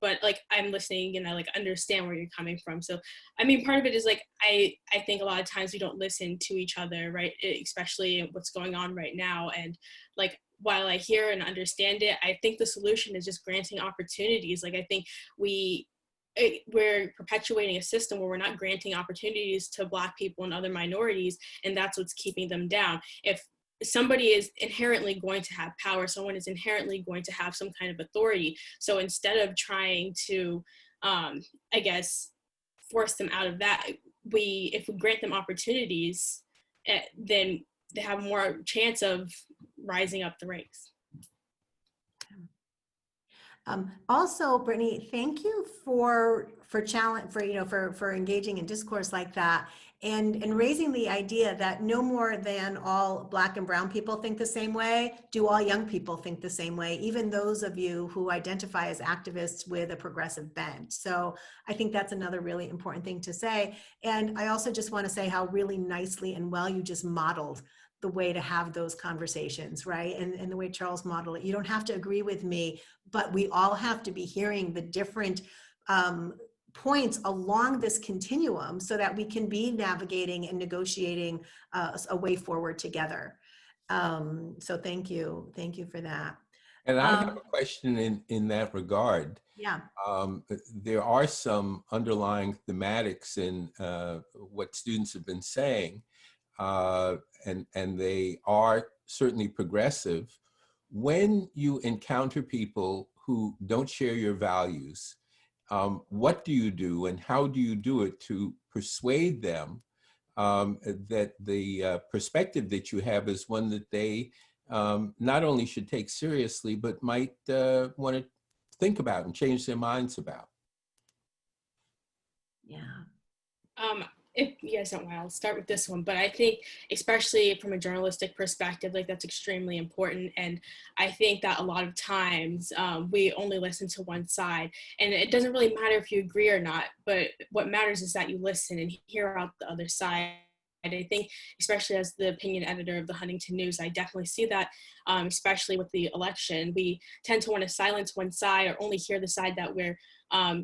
but like I'm listening and I like understand where you're coming from. So I mean, part of it is like I think a lot of times we don't listen to each other, right? Especially what's going on right now. And like, while I hear and understand it, I think the solution is just granting opportunities. Like, I think we're perpetuating a system where we're not granting opportunities to Black people and other minorities, and that's what's keeping them down. If somebody is inherently going to have power, someone is inherently going to have some kind of authority. So instead of trying to, I guess, force them out of that, if we grant them opportunities, then they have more chance of rising up the ranks. Also, Brittany, thank you for engaging in discourse like that and raising the idea that no more than all Black and brown people think the same way, do all young people think the same way, even those of you who identify as activists with a progressive bent. So I think that's another really important thing to say. And I also just want to say how really nicely and well you just modeled the way to have those conversations, right? And the way Charles modeled it. You don't have to agree with me, but we all have to be hearing the different points along this continuum so that we can be navigating and negotiating a way forward together. So thank you for that. And I have a question in that regard. Yeah. There are some underlying thematics in what students have been saying, and they are certainly progressive. When you encounter people who don't share your values, what do you do and how do you do it to persuade them that the perspective that you have is one that they not only should take seriously, but might want to think about and change their minds about? Yeah. If you guys don't mind, I'll start with this one, but I think especially from a journalistic perspective, like that's extremely important. And I think that a lot of times we only listen to one side, and it doesn't really matter if you agree or not, but what matters is that you listen and hear out the other side. I think, especially as the opinion editor of the Huntington News, I definitely see that, especially with the election. We tend to want to silence one side or only hear the side that we're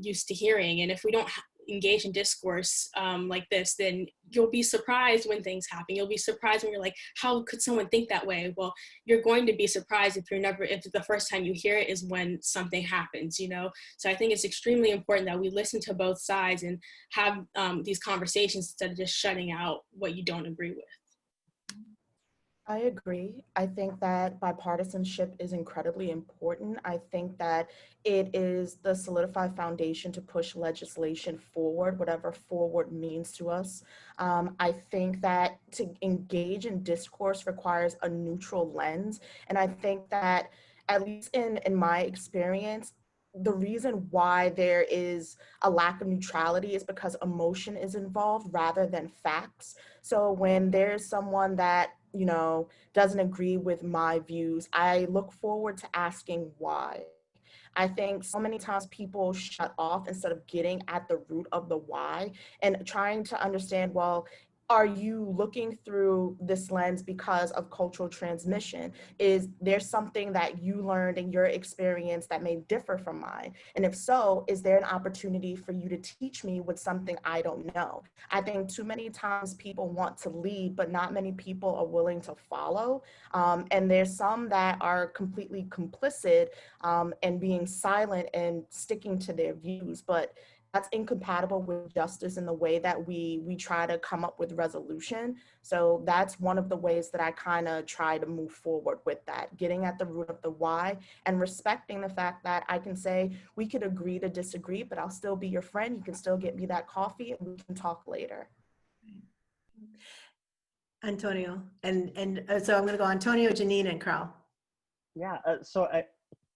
used to hearing. And if we don't engage in discourse like this, then you'll be surprised when things happen. You'll be surprised when you're like, how could someone think that way? Well, you're going to be surprised if the first time you hear it is when something happens, you know? So I think it's extremely important that we listen to both sides and have these conversations instead of just shutting out what you don't agree with. I agree. I think that bipartisanship is incredibly important. I think that it is the solidified foundation to push legislation forward, whatever forward means to us. I think that to engage in discourse requires a neutral lens. And I think that, at least in my experience, the reason why there is a lack of neutrality is because emotion is involved rather than facts. So when there's someone that, you know, doesn't agree with my views, I look forward to asking why. I think so many times people shut off instead of getting at the root of the why and trying to understand, well, are you looking through this lens because of cultural transmission? Is there something that you learned in your experience that may differ from mine? And if so, is there an opportunity for you to teach me with something I don't know? I think too many times people want to lead, but not many people are willing to follow. And there's some that are completely complicit and being silent and sticking to their views. But that's incompatible with justice in the way that we try to come up with resolution. So that's one of the ways that I kind of try to move forward with that, getting at the root of the why and respecting the fact that I can say we could agree to disagree, but I'll still be your friend. You can still get me that coffee and we can talk later. Antonio, and so I'm going to go Antonio, Jeanine, and Karl. Yeah, so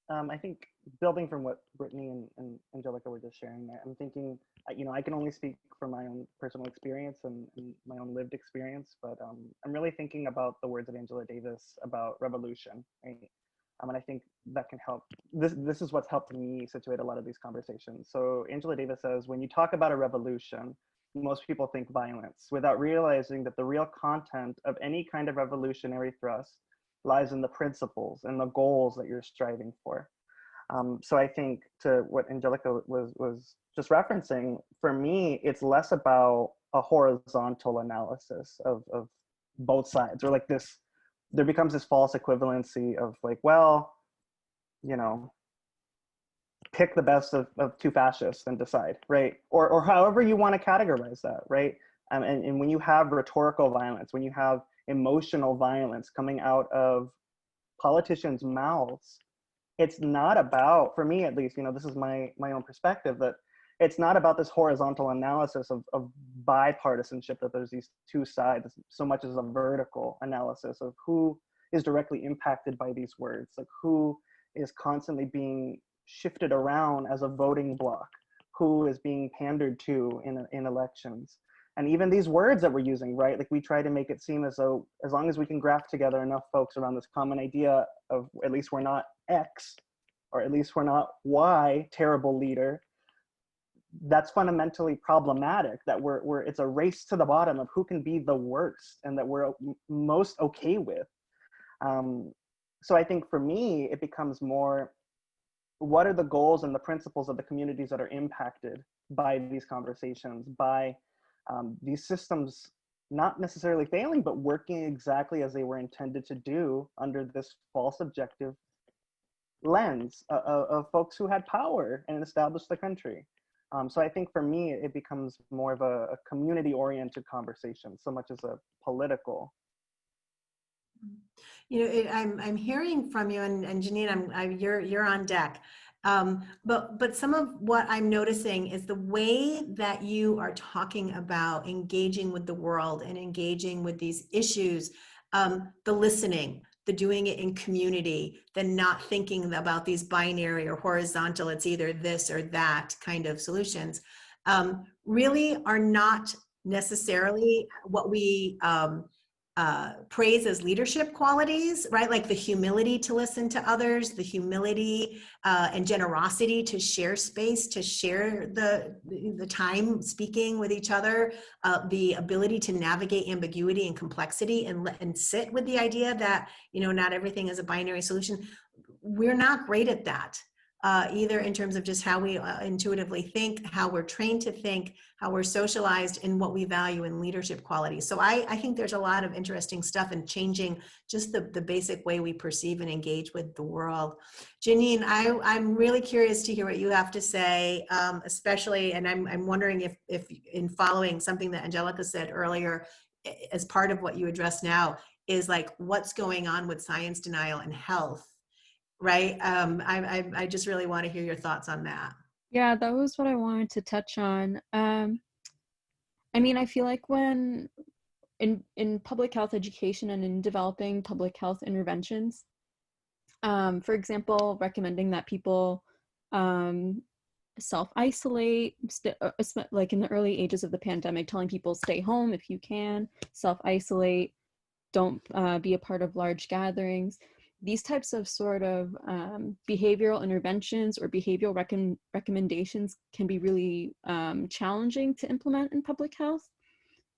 I think building from what Brittany and Angelica were just sharing, I'm thinking, you know, I can only speak from my own personal experience and my own lived experience, but I'm really thinking about the words of Angela Davis about revolution, right? And I think that can help. This is what's helped me situate a lot of these conversations. So Angela Davis says, when you talk about a revolution, most people think violence without realizing that the real content of any kind of revolutionary thrust lies in the principles and the goals that you're striving for. So I think to what Angelica was just referencing, for me, it's less about a horizontal analysis of both sides, or like this, there becomes this false equivalency of like, well, you know, pick the best of two fascists and decide, right? Or however you want to categorize that, right? And when you have rhetorical violence, when you have emotional violence coming out of politicians' mouths, it's not about, for me at least, you know, this is my own perspective, that it's not about this horizontal analysis of bipartisanship, that there's these two sides, so much as a vertical analysis of who is directly impacted by these words, like who is constantly being shifted around as a voting bloc, who is being pandered to in elections. And even these words that we're using, right? Like we try to make it seem as though, as long as we can graft together enough folks around this common idea of at least we're not X, or at least we're not Y, terrible leader, that's fundamentally problematic, that it's a race to the bottom of who can be the worst and that we're most okay with. So I think for me, it becomes more, what are the goals and the principles of the communities that are impacted by these conversations, by these systems not necessarily failing, but working exactly as they were intended to do under this false objective lens of folks who had power and established the country. So I think for me, it becomes more of a community-oriented conversation, so much as a political. You know, I'm hearing from you, and Jeanine, you're on deck. But some of what I'm noticing is the way that you are talking about engaging with the world and engaging with these issues, the listening, the doing it in community, the not thinking about these binary or horizontal, it's either this or that kind of solutions, really are not necessarily what we praise as leadership qualities, right? Like the humility to listen to others, the humility and generosity to share space, to share the time speaking with each other, the ability to navigate ambiguity and complexity and sit with the idea that, you know, not everything is a binary solution. We're not great at that. Either in terms of just how we intuitively think, how we're trained to think, how we're socialized, and what we value in leadership qualities. So I think there's a lot of interesting stuff in changing just the basic way we perceive and engage with the world. Jeanine, I'm really curious to hear what you have to say, especially, and I'm wondering if in following something that Angelica said earlier, as part of what you address now, is like what's going on with science denial and health. Right. I just really want to hear your thoughts on that. Yeah, that was what I wanted to touch on. I mean, I feel like when in public health education and in developing public health interventions, for example, recommending that people self-isolate, like in the early ages of the pandemic, telling people stay home if you can, self-isolate, don't be a part of large gatherings. These types of sort of behavioral interventions or behavioral recommendations can be really challenging to implement in public health,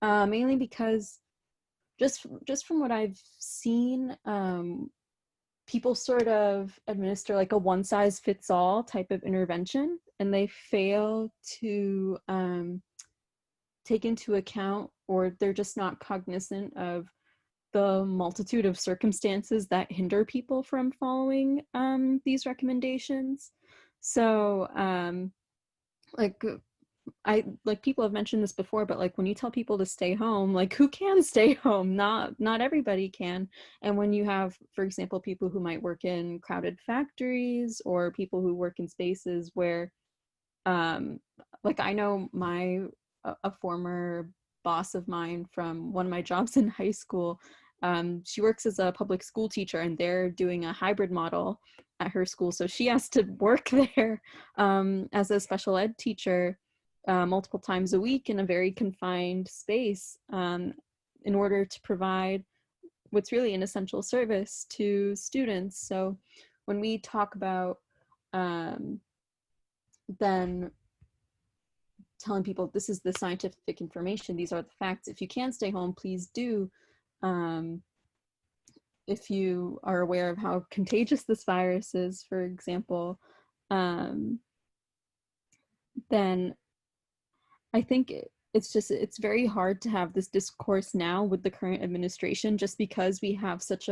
mainly because just from what I've seen, people sort of administer like a one-size-fits-all type of intervention, and they fail to take into account, or they're just not cognizant of the multitude of circumstances that hinder people from following these recommendations. So like people have mentioned this before, but like when you tell people to stay home, like who can stay home? Not everybody can. And when you have, for example, people who might work in crowded factories or people who work in spaces where like I know a former boss of mine from one of my jobs in high school, she works as a public school teacher, and they're doing a hybrid model at her school. So she has to work there as a special ed teacher multiple times a week in a very confined space in order to provide what's really an essential service to students. So when we talk about then telling people this is the scientific information, these are the facts, if you can stay home, please do. If you are aware of how contagious this virus is, for example, then I think it's very hard to have this discourse now with the current administration, just because we have such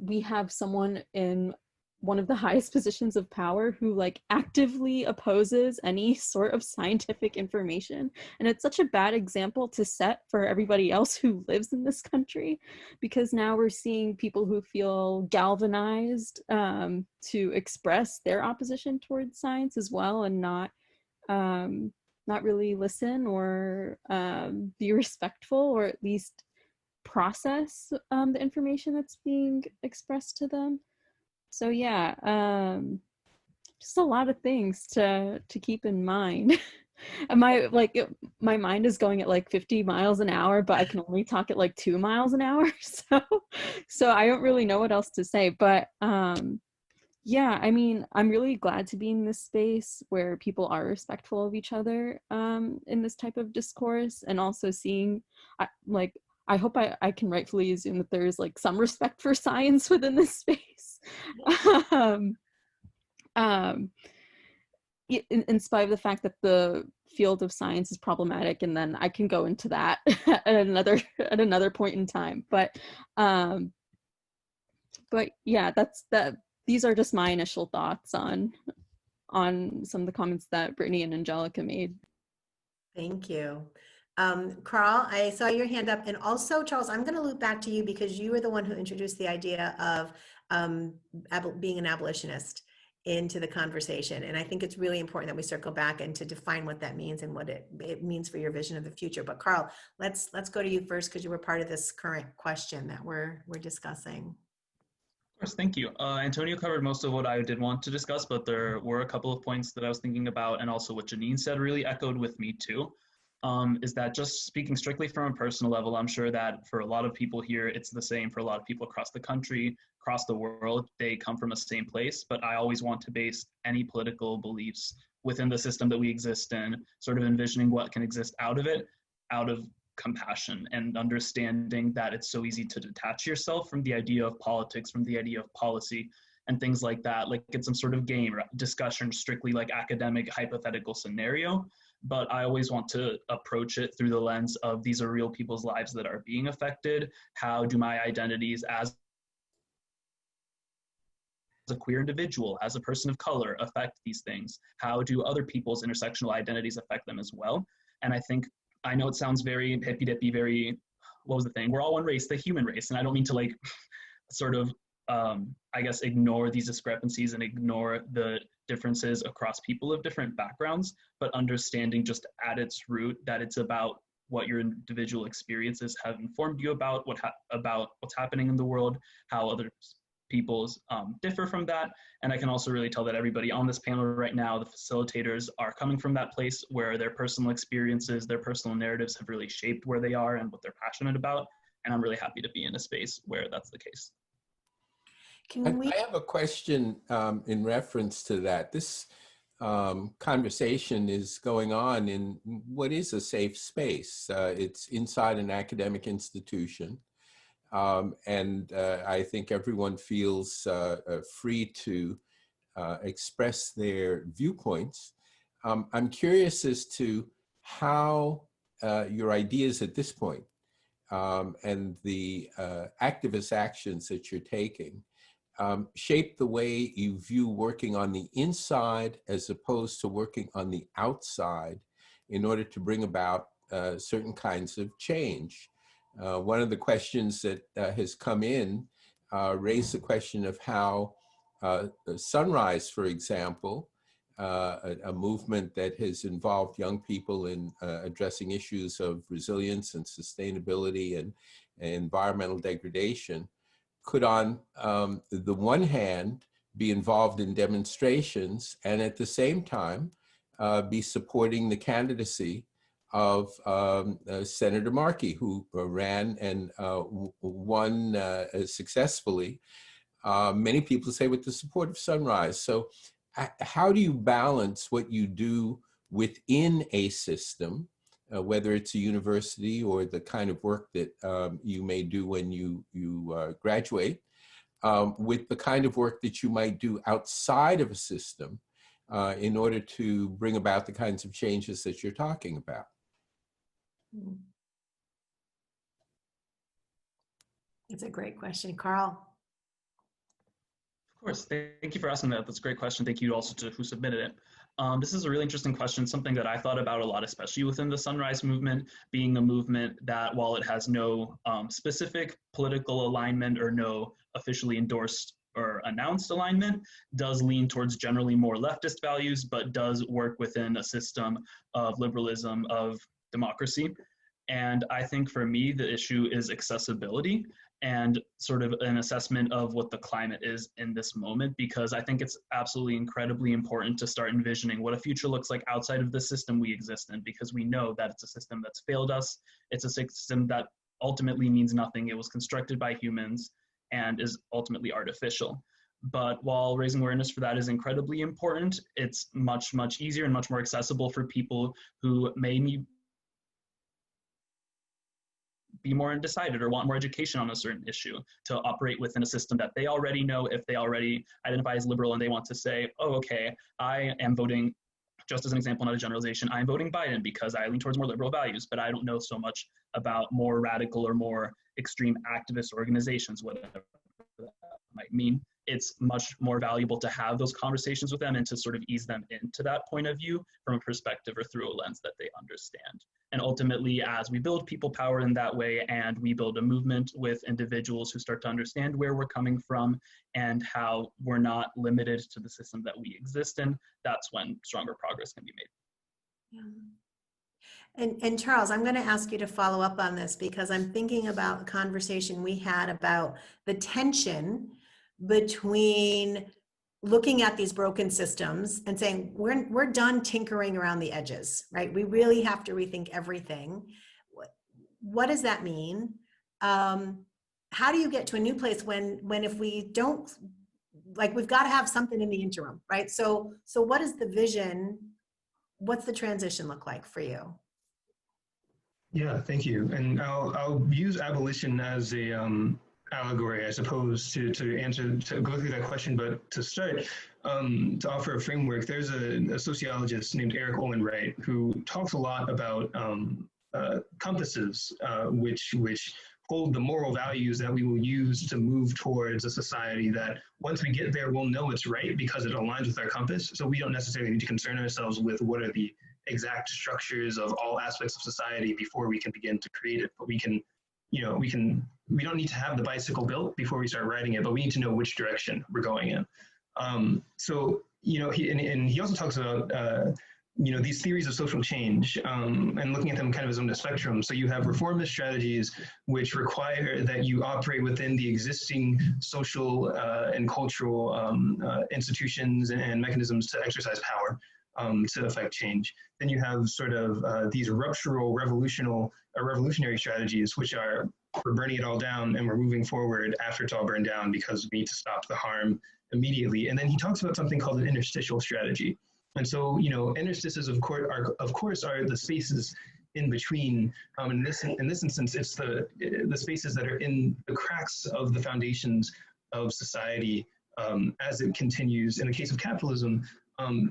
we have someone in one of the highest positions of power who like actively opposes any sort of scientific information. And it's such a bad example to set for everybody else who lives in this country, because now we're seeing people who feel galvanized to express their opposition towards science as well, and not really listen or be respectful, or at least process the information that's being expressed to them. So yeah, just a lot of things to keep in mind. And my mind is going at like 50 miles an hour, but I can only talk at like 2 miles an hour. So I don't really know what else to say. But yeah, I mean, I'm really glad to be in this space where people are respectful of each other in this type of discourse, and also seeing I hope I can rightfully assume that there's like some respect for science within this space. In spite of the fact that the field of science is problematic, and then I can go into that at another point in time. But yeah, these are just my initial thoughts on some of the comments that Brittany and Angelica made. Thank you. Karl, I saw your hand up, and also Charles, I'm going to loop back to you because you were the one who introduced the idea of being an abolitionist into the conversation. And I think it's really important that we circle back and to define what that means and what it means for your vision of the future. But Karl, let's go to you first, because you were part of this current question that we're discussing. Of course, thank you. Antonio covered most of what I did want to discuss, but there were a couple of points that I was thinking about, and also what Jeanine said really echoed with me too. is that just speaking strictly from a personal level, I'm sure that for a lot of people here, it's the same for a lot of people across the country, across the world, they come from the same place, but I always want to base any political beliefs within the system that we exist in, sort of envisioning what can exist out of it, out of compassion and understanding that it's so easy to detach yourself from the idea of politics, from the idea of policy, and things like that, like it's some sort of game or discussion, strictly like academic hypothetical scenario. But I always want to approach it through the lens of these are real people's lives that are being affected. How do my identities as a queer individual, as a person of color, affect these things? How do other people's intersectional identities affect them as well? And I think, I know it sounds very hippy-dippy, very, what was the thing? We're all one race, the human race. And I don't mean to like sort of, I guess, ignore these discrepancies and ignore the differences across people of different backgrounds, but understanding just at its root that it's about what your individual experiences have informed you about, about what's happening in the world, how other people's differ from that. And I can also really tell that everybody on this panel right now, the facilitators, are coming from that place where their personal experiences, their personal narratives have really shaped where they are and what they're passionate about. And I'm really happy to be in a space where that's the case. I have a question in reference to that. This conversation is going on in what is a safe space. It's inside an academic institution. And I think everyone feels free to express their viewpoints. I'm curious as to how your ideas at this point and the activist actions that you're taking shape the way you view working on the inside as opposed to working on the outside in order to bring about certain kinds of change. One of the questions that has come in raised the question of how Sunrise, for example, a movement that has involved young people in addressing issues of resilience and sustainability and environmental degradation, could on the one hand be involved in demonstrations and at the same time be supporting the candidacy of Senator Markey, who ran and won successfully, many people say with the support of Sunrise. So how do you balance what you do within a system, whether it's a university or the kind of work that you may do when you graduate, with the kind of work that you might do outside of a system in order to bring about the kinds of changes that you're talking about? It's a great question, Karl. Of course, thank you for asking that. That's a great question. Thank you also to who submitted it. This is a really interesting question, something that I thought about a lot, especially within the Sunrise movement, being a movement that while it has no specific political alignment or no officially endorsed or announced alignment, does lean towards generally more leftist values, but does work within a system of liberalism, of democracy. And I think for me, the issue is accessibility and sort of an assessment of what the climate is in this moment, because I think it's absolutely incredibly important to start envisioning what a future looks like outside of the system we exist in, because we know that it's a system that's failed us. It's a system that ultimately means nothing. It was constructed by humans and is ultimately artificial. But while raising awareness for that is incredibly important, it's much, much easier and much more accessible for people who may be more undecided or want more education on a certain issue to operate within a system that they already know. If they already identify as liberal and they want to say, oh, okay, I am voting, just as an example, not a generalization, I'm voting Biden because I lean towards more liberal values, but I don't know so much about more radical or more extreme activist organizations, whatever that might mean. It's much more valuable to have those conversations with them and to sort of ease them into that point of view from a perspective or through a lens that they understand. And ultimately, as we build people power in that way and we build a movement with individuals who start to understand where we're coming from and how we're not limited to the system that we exist in, that's when stronger progress can be made. Yeah. And Charles, I'm going to ask you to follow up on this because I'm thinking about the conversation we had about the tension between looking at these broken systems and saying, we're done tinkering around the edges, right? We really have to rethink everything. What does that mean? How do you get to a new place when if we don't, like, we've got to have something in the interim, right? So what is the vision? What's the transition look like for you? Yeah, thank you. And I'll use abolition as a allegory, I suppose, to go through that question. But to start, to offer a framework, there's a sociologist named Eric Olin Wright who talks a lot about compasses, which hold the moral values that we will use to move towards a society that once we get there, we'll know it's right because it aligns with our compass. So we don't necessarily need to concern ourselves with what are the exact structures of all aspects of society before we can begin to create it. But we can, we don't need to have the bicycle built before we start riding it, but we need to know which direction we're going in. He also talks about, these theories of social change and looking at them kind of as on the spectrum. So you have reformist strategies, which require that you operate within the existing social and cultural institutions and mechanisms to exercise power to affect change. Then you have sort of these ruptural revolutionary strategies, which are, we're burning it all down and we're moving forward after it's all burned down because we need to stop the harm immediately. And then he talks about something called an interstitial strategy. And so, interstices, of course, are the spaces in between. In this instance, it's the spaces that are in the cracks of the foundations of society as it continues, in the case of capitalism,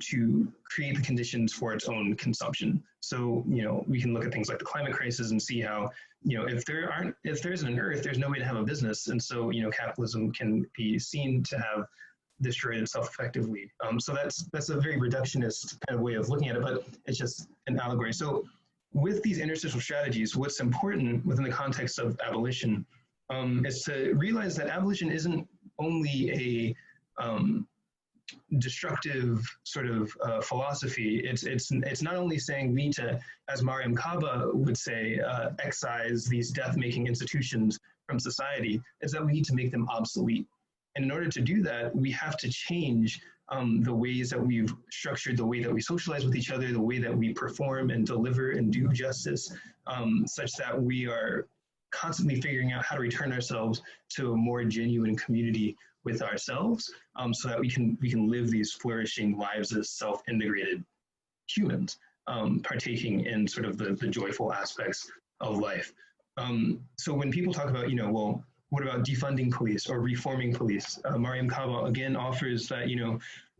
to create the conditions for its own consumption. So, we can look at things like the climate crisis and see how, if there isn't an earth, there's no way to have a business. And so, capitalism can be seen to have destroyed itself effectively. So that's a very reductionist kind of way of looking at it, but it's just an allegory. So with these interstitial strategies, what's important within the context of abolition is to realize that abolition isn't only a destructive sort of philosophy. It's not only saying we need to, as Mariam Kaba would say, excise these death-making institutions from society. It's that we need to make them obsolete. And in order to do that, we have to change the ways that we've structured, the way that we socialize with each other, the way that we perform and deliver and do justice, such that we are constantly figuring out how to return ourselves to a more genuine community with ourselves, so that we can live these flourishing lives as self-integrated humans, partaking in sort of the joyful aspects of life. So when people talk about, well, what about defunding police or reforming police? Mariam Kaba again offers that,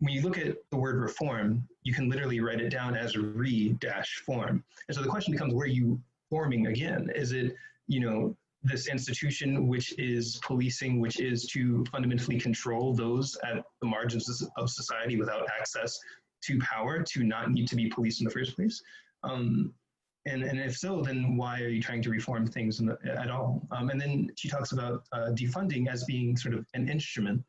when you look at the word reform, you can literally write it down as re-form. And so the question becomes, where are you forming again? Is it, this institution which is policing, which is to fundamentally control those at the margins of society without access to power, to not need to be policed in the first place? And if so, then why are you trying to reform things at all? And then she talks about defunding as being sort of an instrument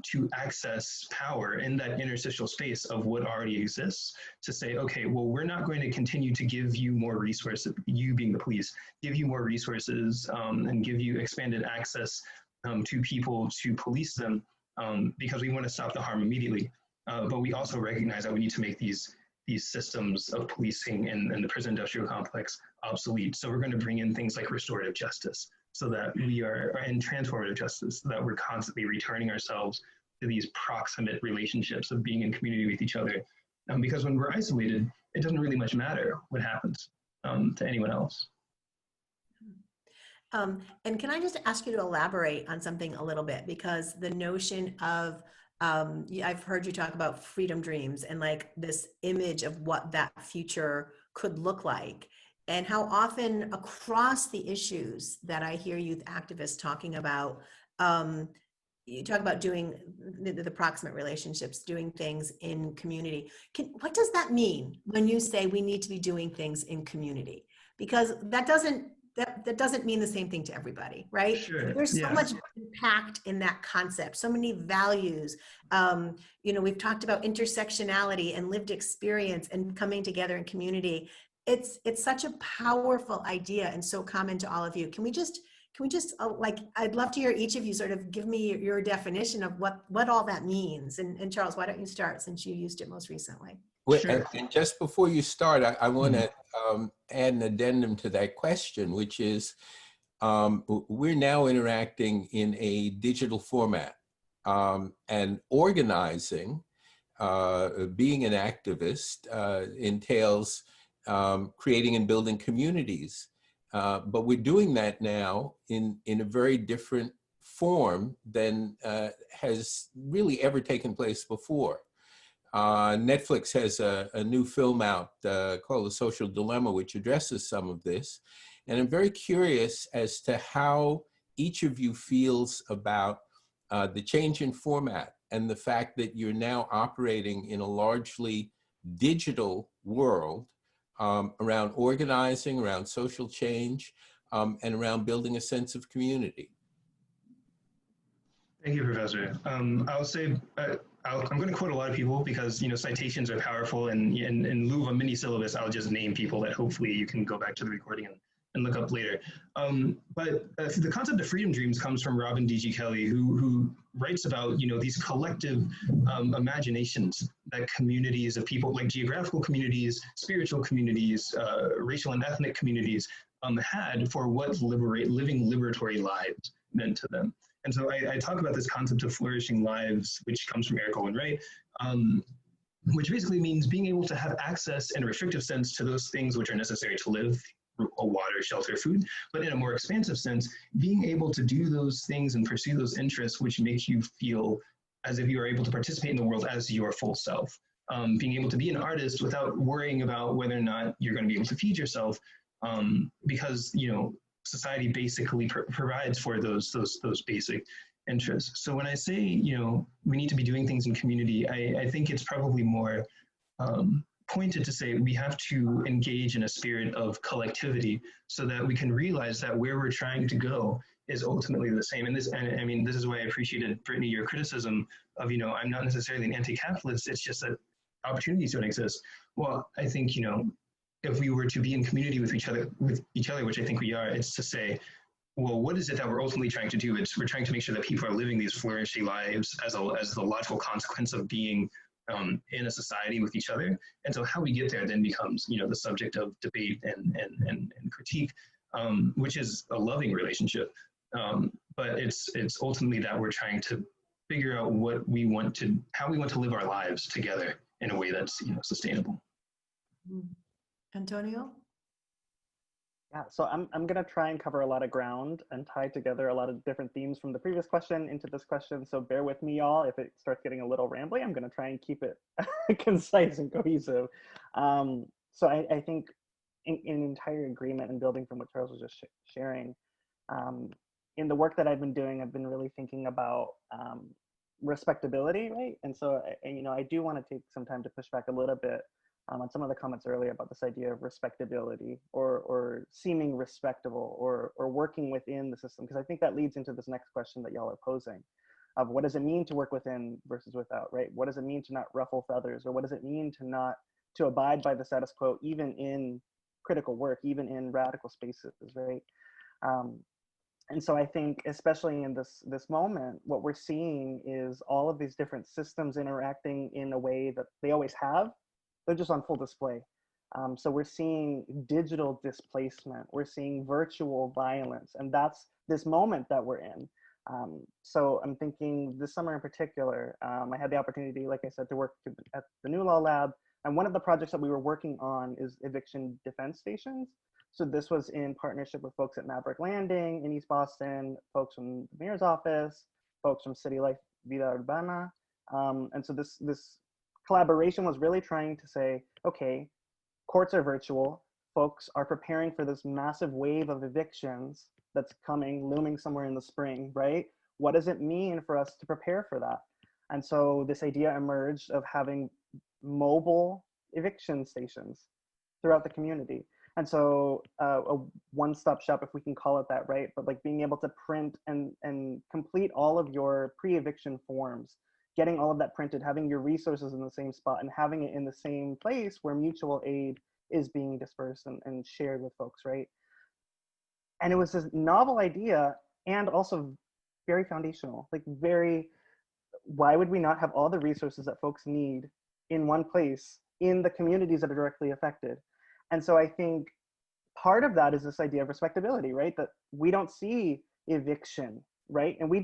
to access power in that interstitial space of what already exists, to say, okay, well, we're not going to continue to give you more resources, you being the police, give you more resources and give you expanded access to people to police them because we want to stop the harm immediately. But we also recognize that we need to make these systems of policing and the prison industrial complex obsolete. So we're going to bring in things like restorative justice, so that we are, and transformative justice, so that we're constantly returning ourselves to these proximate relationships of being in community with each other. Because when we're isolated, it doesn't really much matter what happens to anyone else. And can I just ask you to elaborate on something a little bit, because the notion of I've heard you talk about freedom dreams and like this image of what that future could look like, and how often across the issues that I hear youth activists talking about, you talk about doing the proximate relationships, doing things in community. What does that mean when you say we need to be doing things in community? Because that doesn't mean the same thing to everybody, right? Sure. There's so much impact in that concept, so many values. We've talked about intersectionality and lived experience and coming together in community. It's such a powerful idea and so common to all of you. Can we just Can we just, I'd love to hear each of you sort of give me your definition of what all that means. And Charles, why don't you start since you used it most recently? Well, Sure. and just before you start, I want to add an addendum to that question, which is we're now interacting in a digital format, and organizing, being an activist entails creating and building communities. But we're doing that now in a very different form than has really ever taken place before. Netflix has a new film out called The Social Dilemma, which addresses some of this. And I'm very curious as to how each of you feels about the change in format and the fact that you're now operating in a largely digital world around organizing, around social change, and around building a sense of community. Thank you, Professor. I'll say, I'm going to quote a lot of people because, citations are powerful, and in lieu of a mini syllabus, I'll just name people that hopefully you can go back to the recording and look up later. But the concept of freedom dreams comes from Robin D.G. Kelley, who writes about, these collective imaginations that communities of people, like geographical communities, spiritual communities, racial and ethnic communities had for what living liberatory lives meant to them. And so I talk about this concept of flourishing lives, which comes from Eric Olin Wright, which basically means being able to have access in a restrictive sense to those things which are necessary to live, water, shelter, food, but in a more expansive sense, being able to do those things and pursue those interests which make you feel as if you are able to participate in the world as your full self. Being able to be an artist without worrying about whether or not you're going to be able to feed yourself, because, society basically provides for those basic interests. So when I say, we need to be doing things in community, I think it's probably more pointed to say we have to engage in a spirit of collectivity so that we can realize that where we're trying to go is ultimately the same. And this is why I appreciated, Brittany, your criticism of, I'm not necessarily an anti-capitalist, it's just that opportunities don't exist. Well, I think, if we were to be in community with each other, which I think we are, it's to say, well, what is it that we're ultimately trying to do? We're trying to make sure that people are living these flourishing lives as the logical consequence of being in a society with each other. And so how we get there then becomes, the subject of debate and critique, which is a loving relationship. But it's ultimately that we're trying to figure out how we want to live our lives together in a way that's, sustainable. Antonio? Yeah, so I'm going to try and cover a lot of ground and tie together a lot of different themes from the previous question into this question. So bear with me, y'all. If it starts getting a little rambly, I'm going to try and keep it concise and cohesive. So I think in entire agreement and building from what Charles was just sharing, in the work that I've been doing, I've been really thinking about respectability, right? And so, I do want to take some time to push back a little bit on some of the comments earlier about this idea of respectability or seeming respectable or working within the system, because I think that leads into this next question that y'all are posing of what does it mean to work within versus without, right? What does it mean to not ruffle feathers, or what does it mean to abide by the status quo, even in critical work, even in radical spaces, right? And so I think, especially in this moment, what we're seeing is all of these different systems interacting in a way that they always have. They're just on full display. So we're seeing digital displacement, we're seeing virtual violence, and that's this moment that we're in. So I'm thinking this summer in particular, I had the opportunity, like I said, to work at the NuLawLab, and one of the projects that we were working on is eviction defense stations. So this was in partnership with folks at Maverick Landing in East Boston, folks from the mayor's office, folks from City Life Vida Urbana. And so this collaboration was really trying to say, okay, courts are virtual, folks are preparing for this massive wave of evictions that's looming somewhere in the spring, right? What does it mean for us to prepare for that? And so this idea emerged of having mobile eviction stations throughout the community. And so a one-stop shop, if we can call it that, right? But like being able to print and complete all of your pre-eviction forms, getting all of that printed, having your resources in the same spot, and having it in the same place where mutual aid is being dispersed and shared with folks, right? And it was this novel idea and also very foundational, like why would we not have all the resources that folks need in one place in the communities that are directly affected? And so I think part of that is this idea of respectability, right? That we don't see eviction, right? And we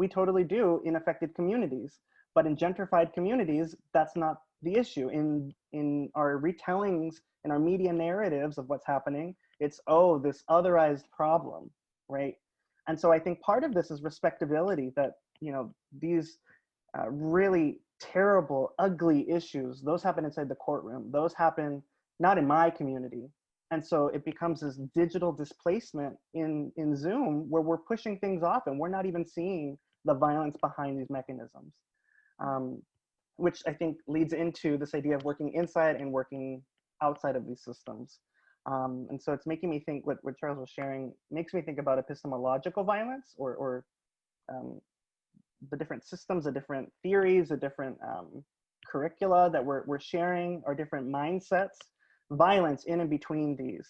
totally do in affected communities. But in gentrified communities, that's not the issue. In our retellings, in our media narratives of what's happening, it's, oh, this otherized problem, right? And so I think part of this is respectability, that, you know, these really terrible, ugly issues, those happen inside the courtroom. Those happen not in my community. And so it becomes this digital displacement in Zoom where we're pushing things off and we're not even seeing the violence behind these mechanisms. Which I think leads into this idea of working inside and working outside of these systems. And so it's making me think, what Charles was sharing makes me think about epistemological violence, or the different systems, the different theories, the different curricula that we're sharing, our different mindsets, violence in and between these.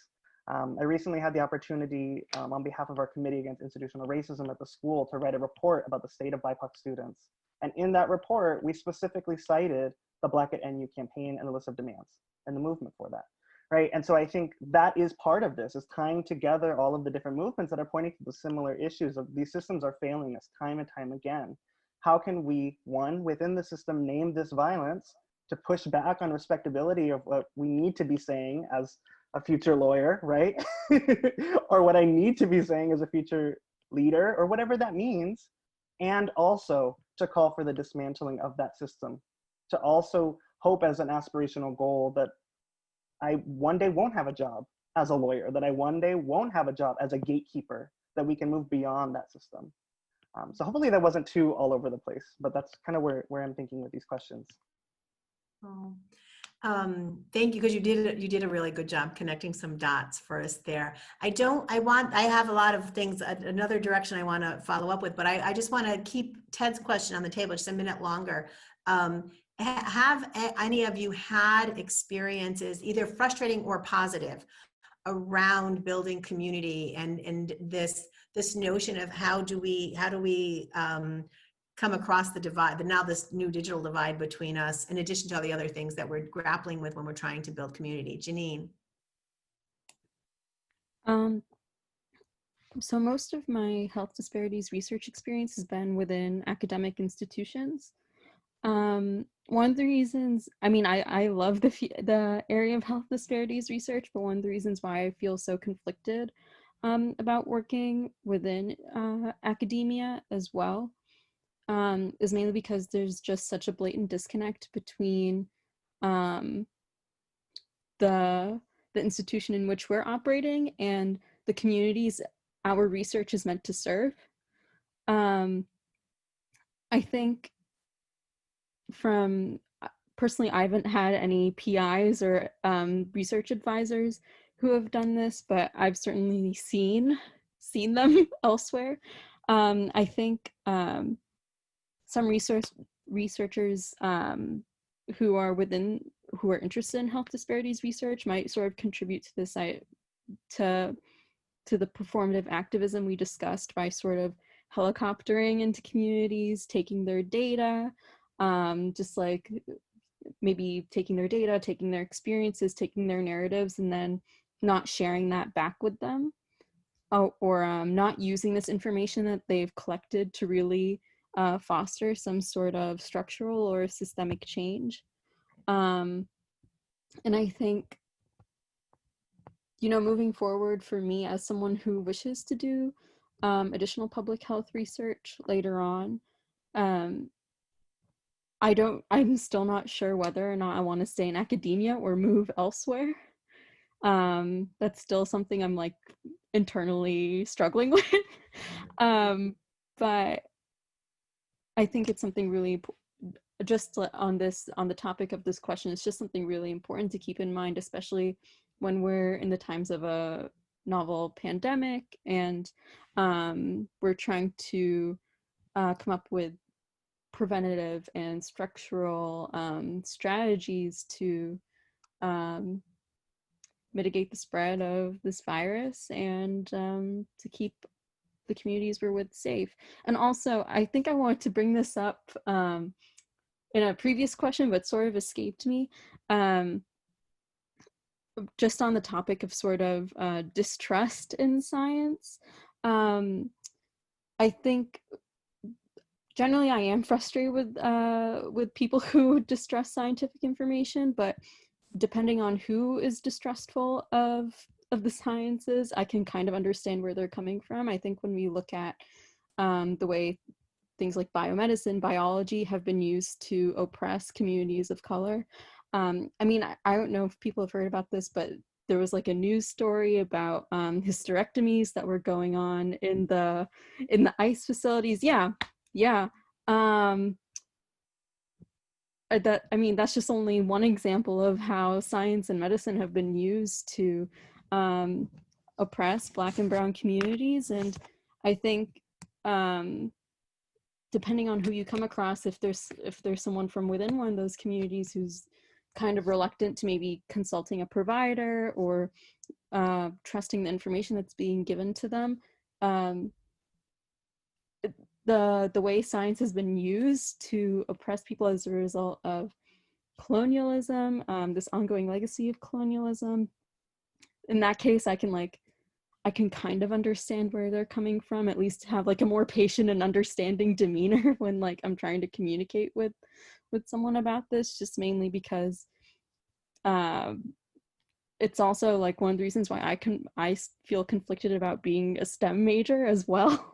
I recently had the opportunity on behalf of our Committee Against Institutional Racism at the school to write a report about the state of BIPOC students. And in that report, we specifically cited the Black at NU campaign and the list of demands and the movement for that, right? And so I think that is part of this, is tying together all of the different movements that are pointing to the similar issues of these systems are failing us time and time again. How can we, one, within the system, name this violence to push back on respectability of what we need to be saying as a future lawyer, right? Or what I need to be saying as a future leader, or whatever that means. And also to call for the dismantling of that system, to also hope as an aspirational goal that I one day won't have a job as a lawyer, that I one day won't have a job as a gatekeeper, that we can move beyond that system. So hopefully that wasn't too all over the place, but that's kind of where I'm thinking with these questions. Oh. Thank you, because you did a really good job connecting some dots for us there. I have a lot of things, another direction I want to follow up with, but I just want to keep Ted's question on the table just a minute longer. Have any of you had experiences, either frustrating or positive, around building community and this notion of how do we come across the divide, but now this new digital divide between us, in addition to all the other things that we're grappling with when we're trying to build community? Jeanine. So most of my health disparities research experience has been within academic institutions. One of the reasons, I mean, I love the area of health disparities research, but one of the reasons why I feel so conflicted about working within academia as well is mainly because there's just such a blatant disconnect between the institution in which we're operating and the communities our research is meant to serve. I think personally, I haven't had any PIs or research advisors who have done this, but I've certainly seen them elsewhere. I think some researchers who are interested in health disparities research might sort of contribute to this to the performative activism we discussed by sort of helicoptering into communities, taking their data, just like maybe taking their data, taking their experiences, taking their narratives, and then not sharing that back with them, or not using this information that they've collected to really foster some sort of structural or systemic change. And I think, moving forward for me as someone who wishes to do additional public health research later on, I'm still not sure whether or not I want to stay in academia or move elsewhere. That's still something I'm like internally struggling with. But I think it's something really, just on the topic of this question, it's just something really important to keep in mind, especially when we're in the times of a novel pandemic and we're trying to come up with preventative and structural strategies to mitigate the spread of this virus and to keep the communities we're with safe. And also, I think I wanted to bring this up in a previous question, but sort of escaped me. Just on the topic of sort of distrust in science, I think generally I am frustrated with people who distrust scientific information, but depending on who is distrustful of the sciences, I can kind of understand where they're coming from. I think when we look at the way things like biomedicine, biology have been used to oppress communities of color. I mean, I don't know if people have heard about this, but there was like a news story about hysterectomies that were going on in the ICE facilities. Yeah. That, I mean, that's just only one example of how science and medicine have been used to oppress Black and Brown communities. And I think depending on who you come across, if there's someone from within one of those communities who's kind of reluctant to maybe consulting a provider or trusting the information that's being given to them, the way science has been used to oppress people as a result of colonialism, this ongoing legacy of colonialism. In that case, I can kind of understand where they're coming from, at least have like a more patient and understanding demeanor when like I'm trying to communicate with someone about this, just mainly because it's also like one of the reasons why I feel conflicted about being a STEM major as well.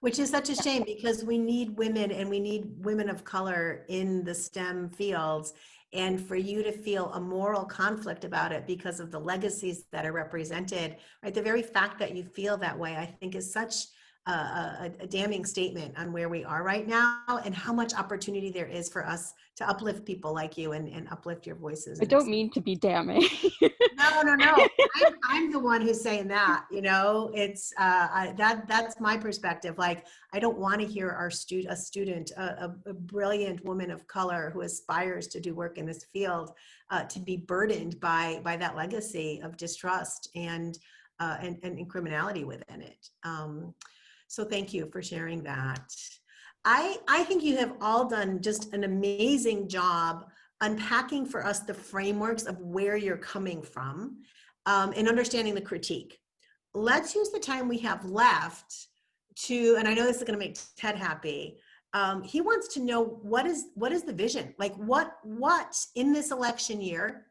Which is such a shame, because we need women, and we need women of color in the STEM fields. And for you to feel a moral conflict about it because of the legacies that are represented, right? The very fact that you feel that way, I think, is such a damning statement on where we are right now and how much opportunity there is for us to uplift people like you and uplift your voices. I don't mean to be damning. No. I'm the one who's saying that, you know, it's that's my perspective. Like, I don't want to hear a brilliant woman of color who aspires to do work in this field to be burdened by that legacy of distrust and criminality within it. So thank you for sharing that. I think you have all done just an amazing job unpacking for us the frameworks of where you're coming from and understanding the critique. Let's use the time we have left to, and I know this is going to make Ted happy. He wants to know what is the vision? Like what in this election year,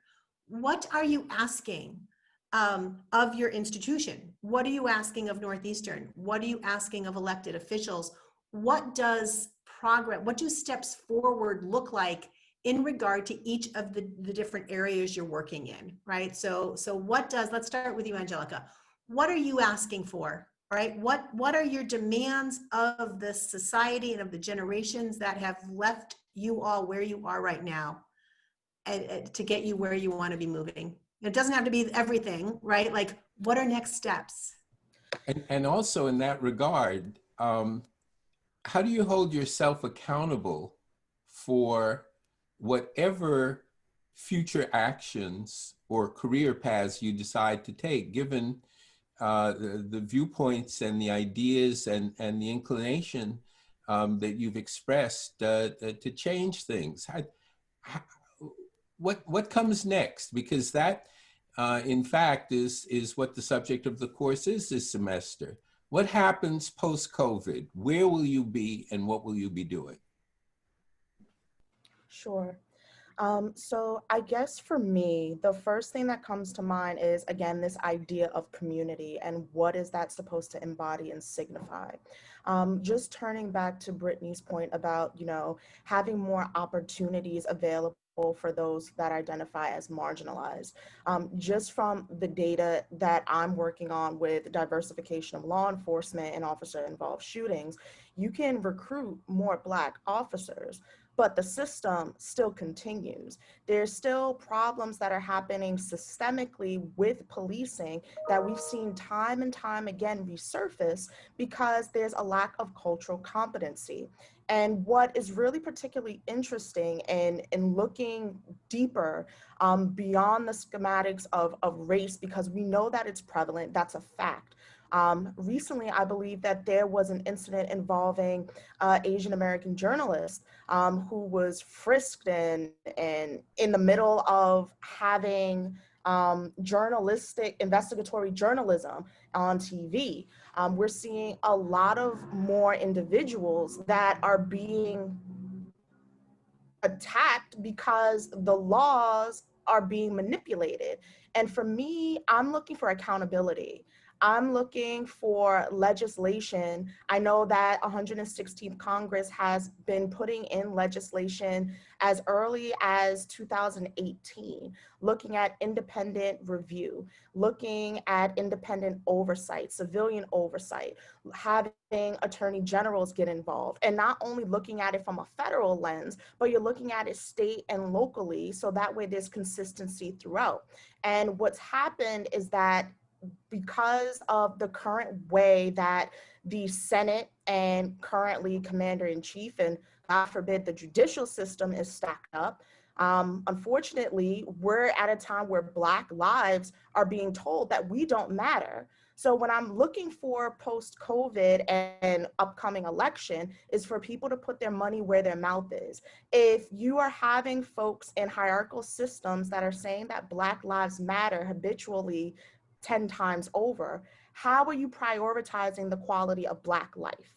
what are you asking of your institution? What are you asking of Northeastern? What are you asking of elected officials? What does progress, what do steps forward look like in regard to each of the different areas you're working in, right? So let's start with you, Angelica. What are you asking for, right? What are your demands of the society and of the generations that have left you all where you are right now and to get you where you want to be moving? It doesn't have to be everything, right? Like, what are next steps? And also in that regard, how do you hold yourself accountable for whatever future actions or career paths you decide to take, given the viewpoints and the ideas and the inclination that you've expressed to change things? What comes next? Because that, in fact, is what the subject of the course is this semester. What happens post-COVID? Where will you be and what will you be doing? Sure. So I guess for me, the first thing that comes to mind is, again, this idea of community and what is that supposed to embody and signify. Just turning back to Brittany's point about, you know, having more opportunities available for those that identify as marginalized. Just from the data that I'm working on with diversification of law enforcement and officer-involved shootings, you can recruit more Black officers, but the system still continues. There's still problems that are happening systemically with policing that we've seen time and time again resurface because there's a lack of cultural competency. And what is really particularly interesting in looking deeper beyond the schematics of race, because we know that it's prevalent, that's a fact. Recently, I believe that there was an incident involving Asian American journalist who was frisked and in the middle of having journalistic, investigatory journalism on TV. We're seeing a lot of more individuals that are being attacked because the laws are being manipulated. And for me, I'm looking for accountability. I'm looking for legislation. I know that 116th Congress has been putting in legislation as early as 2018, looking at independent review, looking at independent oversight, civilian oversight, having attorney generals get involved, and not only looking at it from a federal lens, but you're looking at it state and locally, so that way there's consistency throughout. And what's happened is that because of the current way that the Senate and currently Commander-in-Chief and God forbid the judicial system is stacked up, unfortunately, we're at a time where Black lives are being told that we don't matter. So when I'm looking for post-COVID and upcoming election is for people to put their money where their mouth is. If you are having folks in hierarchical systems that are saying that Black lives matter habitually 10 times over, how are you prioritizing the quality of Black life?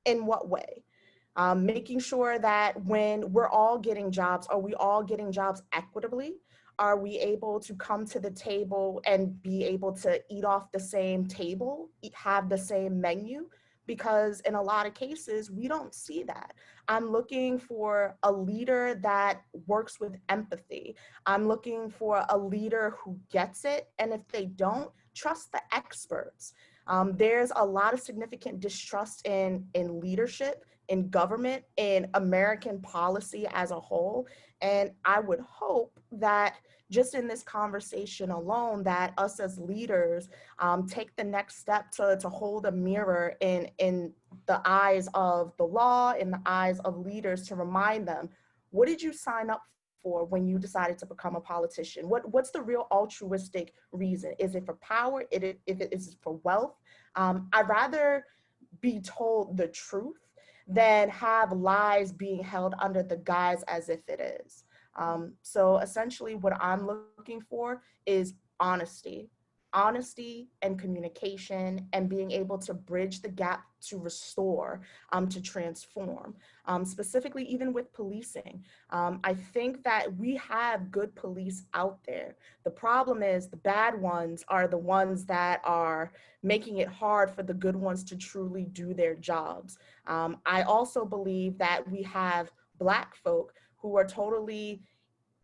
In what way? Making sure that when we're all getting jobs, are we all getting jobs equitably? Are we able to come to the table and be able to eat off the same table, have the same menu? Because in a lot of cases, we don't see that. I'm looking for a leader that works with empathy. I'm looking for a leader who gets it. And if they don't, trust the experts. There's a lot of significant distrust in leadership, in government, in American policy as a whole. And I would hope that just in this conversation alone, that us as leaders take the next step to hold a mirror in the eyes of the law, in the eyes of leaders, to remind them, what did you sign up for when you decided to become a politician? What's the real altruistic reason? Is it for power? Is it for wealth? I'd rather be told the truth than have lies being held under the guise as if it is. So essentially what I'm looking for is honesty and communication, and being able to bridge the gap to restore, to transform, specifically even with policing. I think that we have good police out there. The problem is the bad ones are the ones that are making it hard for the good ones to truly do their jobs. I also believe that we have Black folk who are totally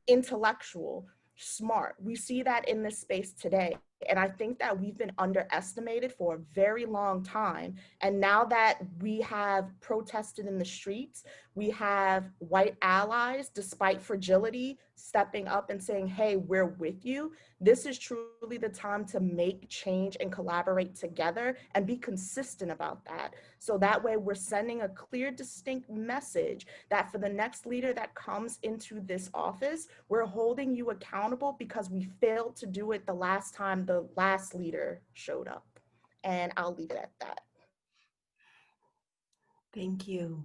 intellectual, smart. We see that in this space today. And I think that we've been underestimated for a very long time. And now that we have protested in the streets, we have white allies, despite fragility, stepping up and saying, hey, we're with you. This is truly the time to make change and collaborate together and be consistent about that. So that way we're sending a clear, distinct message that for the next leader that comes into this office, we're holding you accountable because we failed to do it the last time the last leader showed up. And I'll leave it at that. Thank you.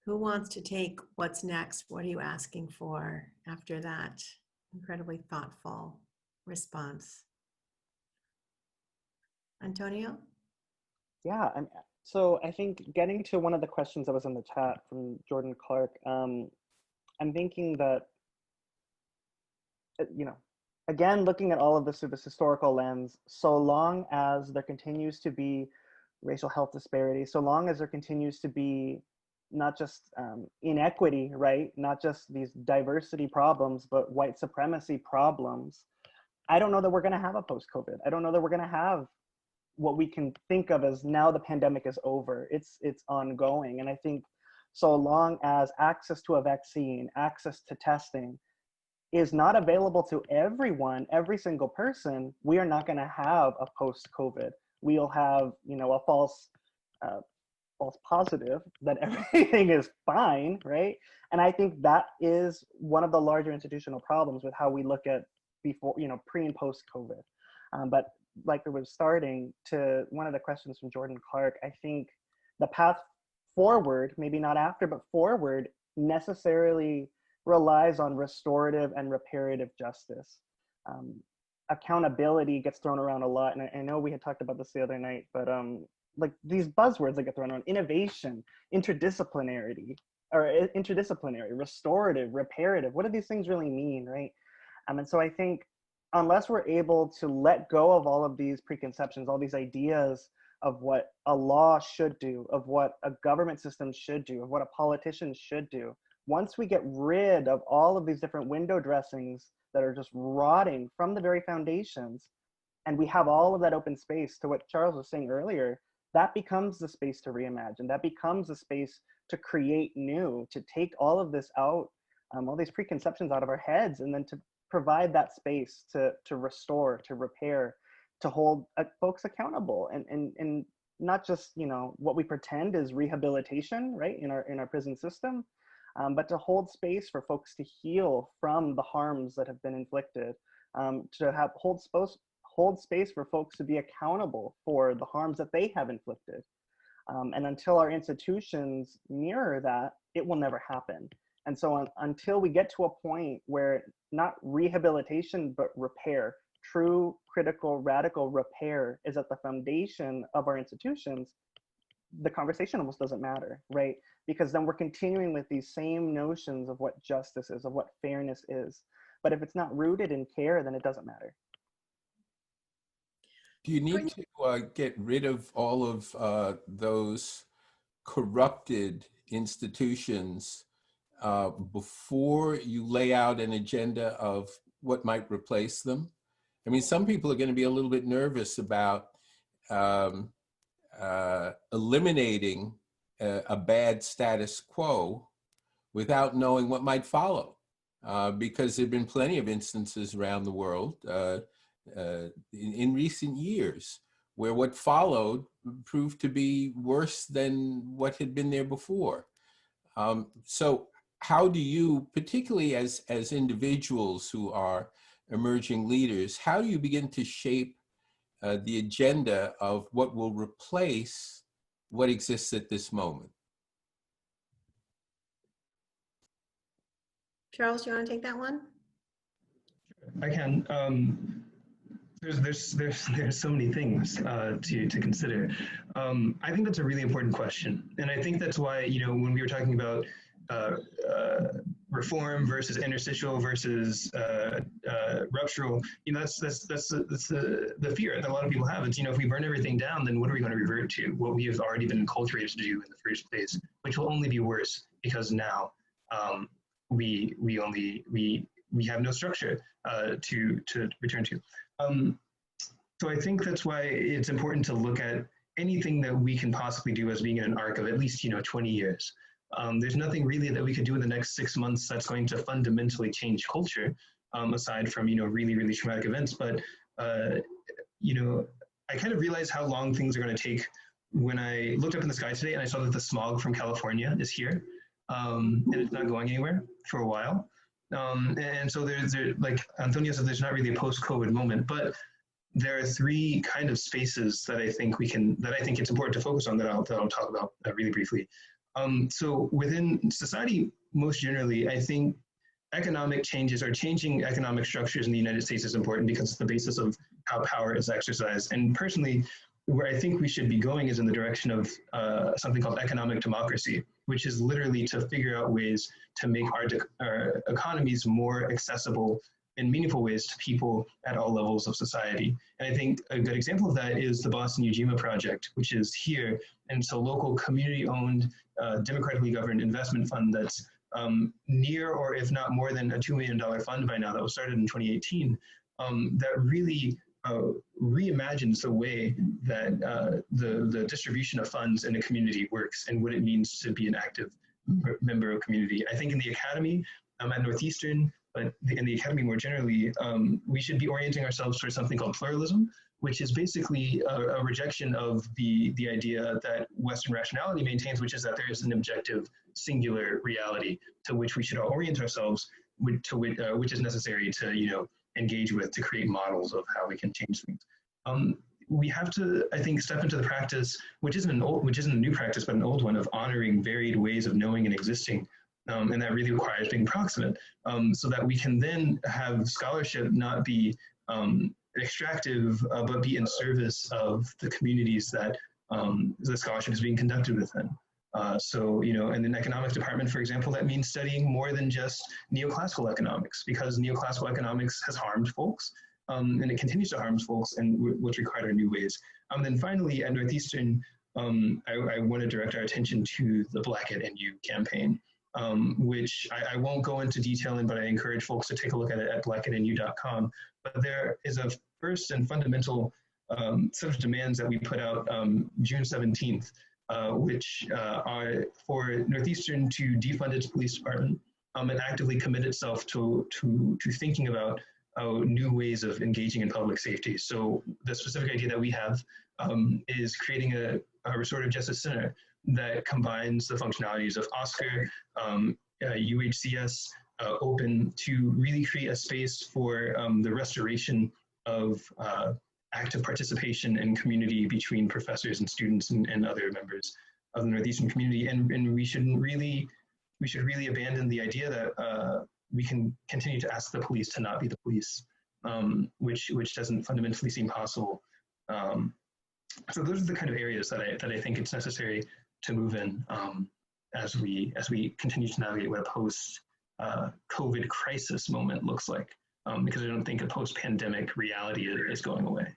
Who wants to take what's next? What are you asking for after that incredibly thoughtful response? Antonio? Yeah, so I think getting to one of the questions that was in the chat from Jordan Clark, I'm thinking that, again, looking at all of this through this historical lens, so long as there continues to be racial health disparity, so long as there continues to be not just inequity, right? Not just these diversity problems, but white supremacy problems, I don't know that we're gonna have a post-COVID. I don't know that we're gonna have what we can think of as now the pandemic is over. It's ongoing. And I think so long as access to a vaccine, access to testing is not available to everyone, every single person, we are not going to have a post-COVID. We'll have, you know, a false positive that everything is fine, right? And I think that is one of the larger institutional problems with how we look at before, you know, pre and post-COVID. But like it was starting to one of the questions from Jordan Clark, I think the path forward, maybe not after, but forward, necessarily relies on restorative and reparative justice. Accountability gets thrown around a lot, and I know we had talked about this the other night, but like these buzzwords that get thrown around: innovation, interdisciplinarity, restorative, reparative. What do these things really mean, right? And so I think unless we're able to let go of all of these preconceptions, all these ideas of what a law should do, of what a government system should do, of what a politician should do, once we get rid of all of these different window dressings that are just rotting from the very foundations, and we have all of that open space to what Charles was saying earlier, that becomes the space to reimagine. That becomes the space to create new, to take all of this out, all these preconceptions out of our heads, and then to provide that space to restore, to repair, to hold folks accountable, and not just, you know, what we pretend is rehabilitation, right, in our prison system, but to hold space for folks to heal from the harms that have been inflicted, to hold space for folks to be accountable for the harms that they have inflicted. And until our institutions mirror that, it will never happen. And so until we get to a point where not rehabilitation, but repair, true, critical, radical repair is at the foundation of our institutions, the conversation almost doesn't matter, right? Because then we're continuing with these same notions of what justice is, of what fairness is. But if it's not rooted in care, then it doesn't matter. Do you need to get rid of all of those corrupted institutions before you lay out an agenda of what might replace them? I mean, some people are going to be a little bit nervous about eliminating a bad status quo without knowing what might follow, because there have been plenty of instances around the world in recent years where what followed proved to be worse than what had been there before. So how do you, particularly as individuals who are emerging leaders, how do you begin to shape the agenda of what will replace what exists at this moment? Charles, do you want to take that one? I can. There's so many things to consider. I think that's a really important question, and I think that's why, you know, when we were talking about reform versus interstitial versus ruptural, you know, that's the fear that a lot of people have. It's, you know, if we burn everything down, then what are we going to revert to? What we have already been enculturated to do in the first place, which will only be worse because now we have no structure to return to. So I think that's why it's important to look at anything that we can possibly do as being in an arc of at least, you know, 20 years. There's nothing really that we could do in the next 6 months that's going to fundamentally change culture, aside from, you know, really, really traumatic events. But, you know, I kind of realized how long things are going to take when I looked up in the sky today and I saw that the smog from California is here, and it's not going anywhere for a while. And so there's like Antonio said, there's not really a post-COVID moment, but there are three kind of spaces that I think it's important to focus on that I'll talk about really briefly. So within society, most generally, I think economic changes or changing economic structures in the United States is important because it's the basis of how power is exercised. And personally, where I think we should be going is in the direction of something called economic democracy, which is literally to figure out ways to make our economies more accessible in meaningful ways to people at all levels of society. And I think a good example of that is the Boston Ujima Project, which is here. And it's a local community-owned, democratically governed investment fund that's near, or if not more than, a $2 million fund by now that was started in 2018, that really reimagines the way that the distribution of funds in a community works and what it means to be an active member of community. I think in the academy, at Northeastern, but in the academy more generally, we should be orienting ourselves towards something called pluralism, which is basically a rejection of the idea that Western rationality maintains, which is that there is an objective, singular reality to which we should orient ourselves, which is necessary to engage with to create models of how we can change things. We have to, I think, step into the practice, which isn't a new practice, but an old one, of honoring varied ways of knowing and existing. And that really requires being proximate, so that we can then have scholarship not be extractive, but be in service of the communities that the scholarship is being conducted within. So, in an economics department, for example, that means studying more than just neoclassical economics, because neoclassical economics has harmed folks, and it continues to harm folks, and what's required are new ways. Then finally, at Northeastern, I want to direct our attention to the Black at NU campaign, which I won't go into detail in, but I encourage folks to take a look at it at blackatnu.com. But there is a first and fundamental set of demands that we put out June 17th, which are for Northeastern to defund its police department and actively commit itself to thinking about new ways of engaging in public safety. So the specific idea that we have is creating a restorative justice center that combines the functionalities of OSCAR, UHCS, Open, to really create a space for the restoration of active participation and community between professors and students and other members of the Northeastern community. And we should really abandon the idea that we can continue to ask the police to not be the police, which doesn't fundamentally seem possible. So those are the kind of areas that I think it's necessary to move in as we continue to navigate what a post-COVID crisis moment looks like, because I don't think a post-pandemic reality is going away.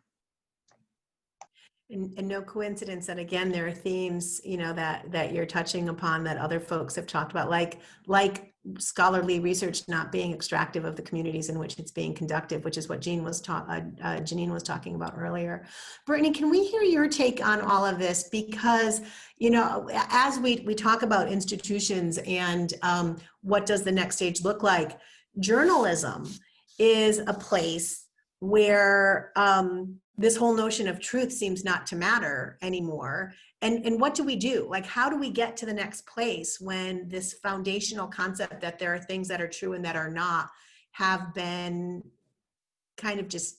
And no coincidence that, again, there are themes, that you're touching upon that other folks have talked about, like scholarly research not being extractive of the communities in which it's being conducted, which is what Jeanine was talking about earlier. Brittany, can we hear your take on all of this? Because, as we talk about institutions and what does the next stage look like, journalism is a place where this whole notion of truth seems not to matter anymore. And what do we do? Like, how do we get to the next place when this foundational concept that there are things that are true and that are not have been kind of just,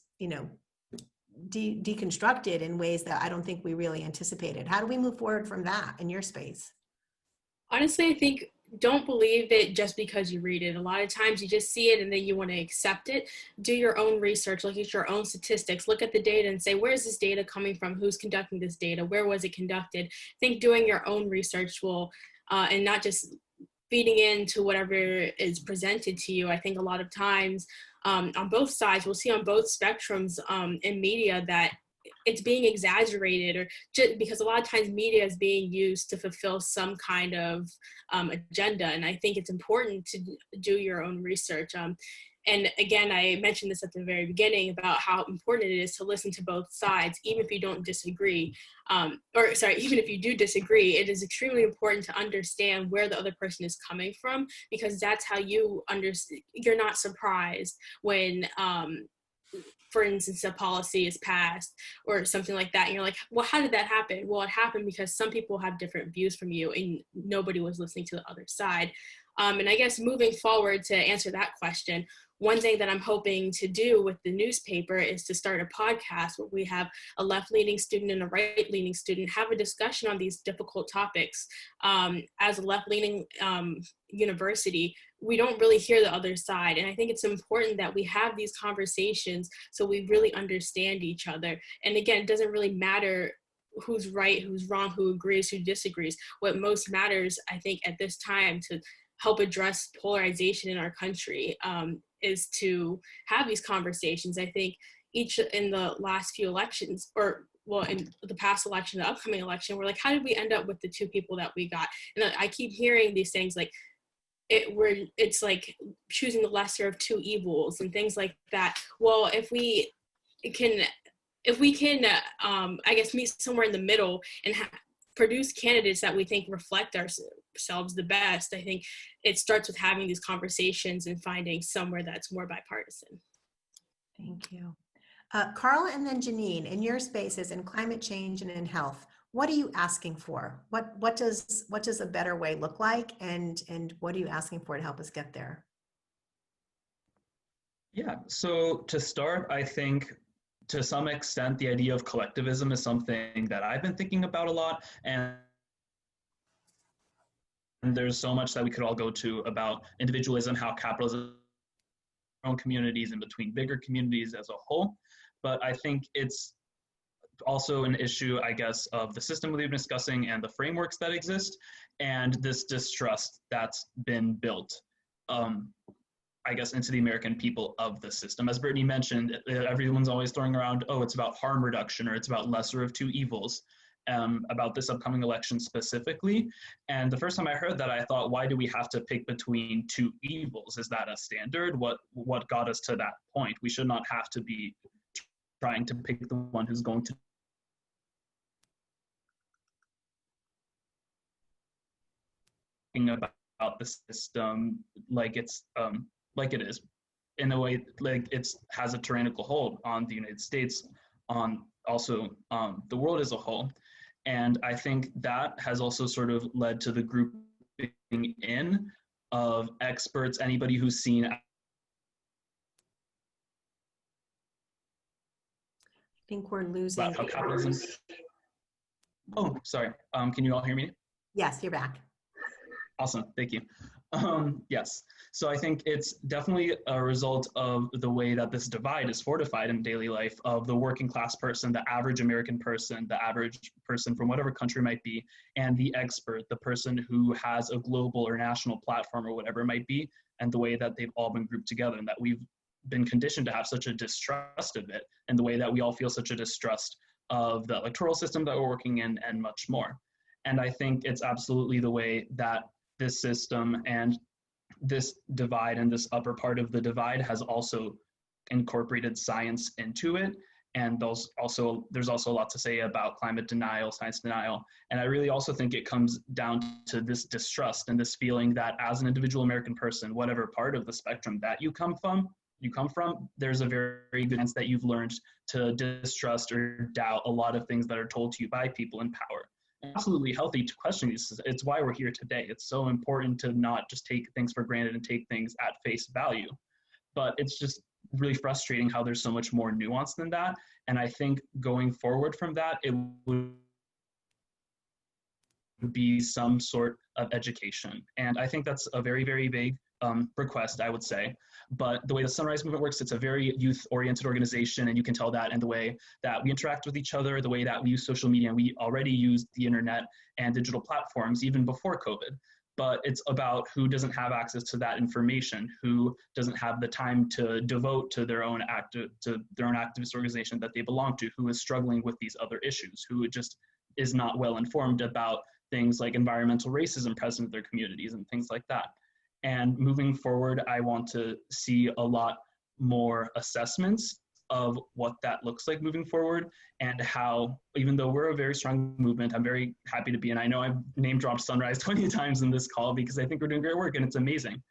deconstructed in ways that I don't think we really anticipated? How do we move forward from that in your space? Honestly, I think don't believe it just because you read it. A lot of times you just see it and then you want to accept it. Do your own research, look at your own statistics, look at the data and say, where's this data coming from? Who's conducting this data? Where was it conducted? I think doing your own research will, and not just feeding into whatever is presented to you. I think a lot of times on both sides, we'll see on both spectrums in media that it's being exaggerated, or just because a lot of times media is being used to fulfill some kind of agenda. And I think it's important to do your own research. And again, I mentioned this at the very beginning about how important it is to listen to both sides, even if you don't disagree, even if you do disagree, it is extremely important to understand where the other person is coming from, because that's how you understand. You're not surprised when, for instance, a policy is passed or something like that, and you're like, well, how did that happen? Well, it happened because some people have different views from you and nobody was listening to the other side. And I guess moving forward to answer that question, one thing that I'm hoping to do with the newspaper is to start a podcast where we have a left-leaning student and a right-leaning student have a discussion on these difficult topics. As a left-leaning university, we don't really hear the other side. And I think it's important that we have these conversations so we really understand each other. And again, it doesn't really matter who's right, who's wrong, who agrees, who disagrees. What most matters, I think, at this time to help address polarization in our country is to have these conversations. I think in the last few elections, in the past election, the upcoming election, we're like, how did we end up with the two people that we got? And I keep hearing these things like, it's like choosing the lesser of two evils and things like that. Well, if we can, I guess, meet somewhere in the middle and produce candidates that we think reflect ourselves the best, I think it starts with having these conversations and finding somewhere that's more bipartisan. Thank you. Karl and then Jeanine, in your spaces in climate change and in health, what are you asking for? What does a better way look like, and what are you asking for to help us get there? Yeah, so to start, I think to some extent the idea of collectivism is something that I've been thinking about a lot, and there's so much that we could all go to about individualism, how capitalism own communities and between bigger communities as a whole. But I think it's also an issue, I guess, of the system we've been discussing and the frameworks that exist, and this distrust that's been built, I guess, into the American people of the system. As Brittany mentioned, everyone's always throwing around, oh, it's about harm reduction, or it's about lesser of two evils, about this upcoming election specifically. And the first time I heard that, I thought, why do we have to pick between two evils? Is that a standard? What got us to that point? We should not have to be trying to pick the one who's going to about the system like it's like it is, in a way, like it has a tyrannical hold on the United States, on also the world as a whole. And I think that has also sort of led to the grouping in of experts, anybody who's seen. I think we're losing how capitalism. Oh, sorry. Can you all hear me? Yes, you're back. Awesome, thank you. Yes, so I think it's definitely a result of the way that this divide is fortified in daily life of the working class person, the average American person, the average person from whatever country it might be, and the expert, the person who has a global or national platform or whatever it might be, and the way that they've all been grouped together, and that we've been conditioned to have such a distrust of it, and the way that we all feel such a distrust of the electoral system that we're working in, and much more. And I think it's absolutely the way that this system and this divide and this upper part of the divide has also incorporated science into it. And there's also a lot to say about climate denial, science denial. And I really also think it comes down to this distrust and this feeling that as an individual American person, whatever part of the spectrum that you come from, there's a very good chance that you've learned to distrust or doubt a lot of things that are told to you by people in power. Absolutely healthy to question these. It's why we're here today. It's so important to not just take things for granted and take things at face value. But it's just really frustrating how there's so much more nuance than that. And I think going forward from that, it would be some sort of education. And I think that's a very, very big request, I would say. But the way the Sunrise Movement works, it's a very youth-oriented organization, and you can tell that in the way that we interact with each other, the way that we use social media, and we already used the internet and digital platforms even before COVID. But it's about who doesn't have access to that information, who doesn't have the time to devote to their own activist organization that they belong to, who is struggling with these other issues, who just is not well informed about things like environmental racism present in their communities and things like that. And moving forward, I want to see a lot more assessments of what that looks like moving forward, and how, even though we're a very strong movement, I'm very happy to be, and I know I've name dropped Sunrise 20 times in this call because I think we're doing great work and it's amazing.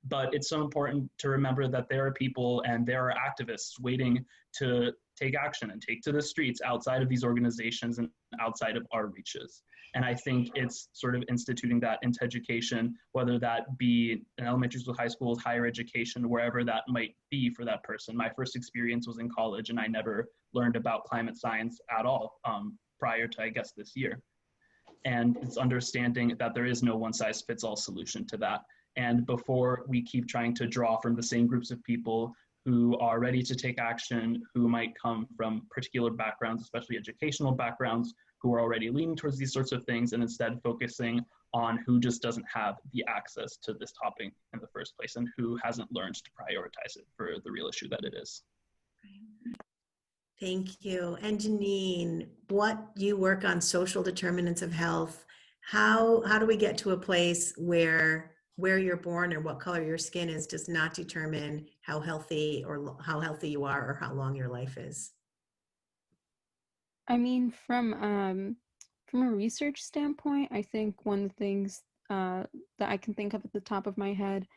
But it's so important to remember that there are people and there are activists waiting to take action and take to the streets outside of these organizations and outside of our reaches. And I think it's sort of instituting that into education, whether that be in elementary schools, high schools, higher education, wherever that might be for that person. My first experience was in college, and I never learned about climate science at all prior to, I guess, this year. And it's understanding that there is no one-size-fits-all solution to that. And before we keep trying to draw from the same groups of people who are ready to take action, who might come from particular backgrounds, especially educational backgrounds, who are already leaning towards these sorts of things, and instead focusing on who just doesn't have the access to this topic in the first place and who hasn't learned to prioritize it for the real issue that it is. Thank you. And Jeanine, what you work on social determinants of health, how do we get to a place where you're born or what color your skin is does not determine how healthy you are or how long your life is? I mean, from From a research standpoint, I think one of the things that I can think of at the top of my head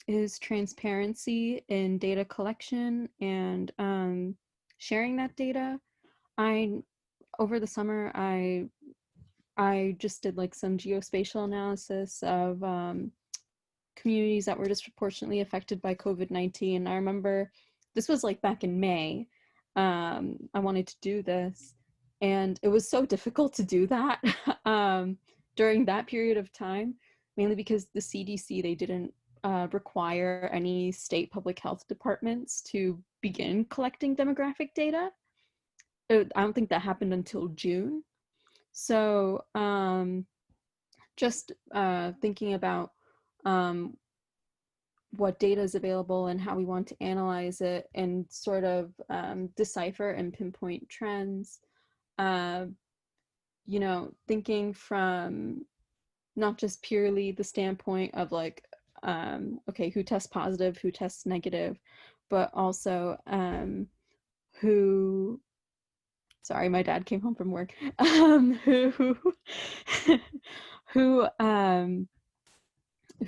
is transparency in data collection and sharing that data. Over the summer, I just did like some geospatial analysis of communities that were disproportionately affected by COVID-19. I remember this was like back in May. I wanted to do this, and it was so difficult to do that during that period of time, mainly because the CDC, they didn't require any state public health departments to begin collecting demographic data. I don't think that happened until June. So just thinking about what data is available and how we want to analyze it and sort of decipher and pinpoint trends. You know, thinking from not just purely the standpoint of like, okay, who tests positive, who tests negative, but also who, sorry, my dad came home from work, who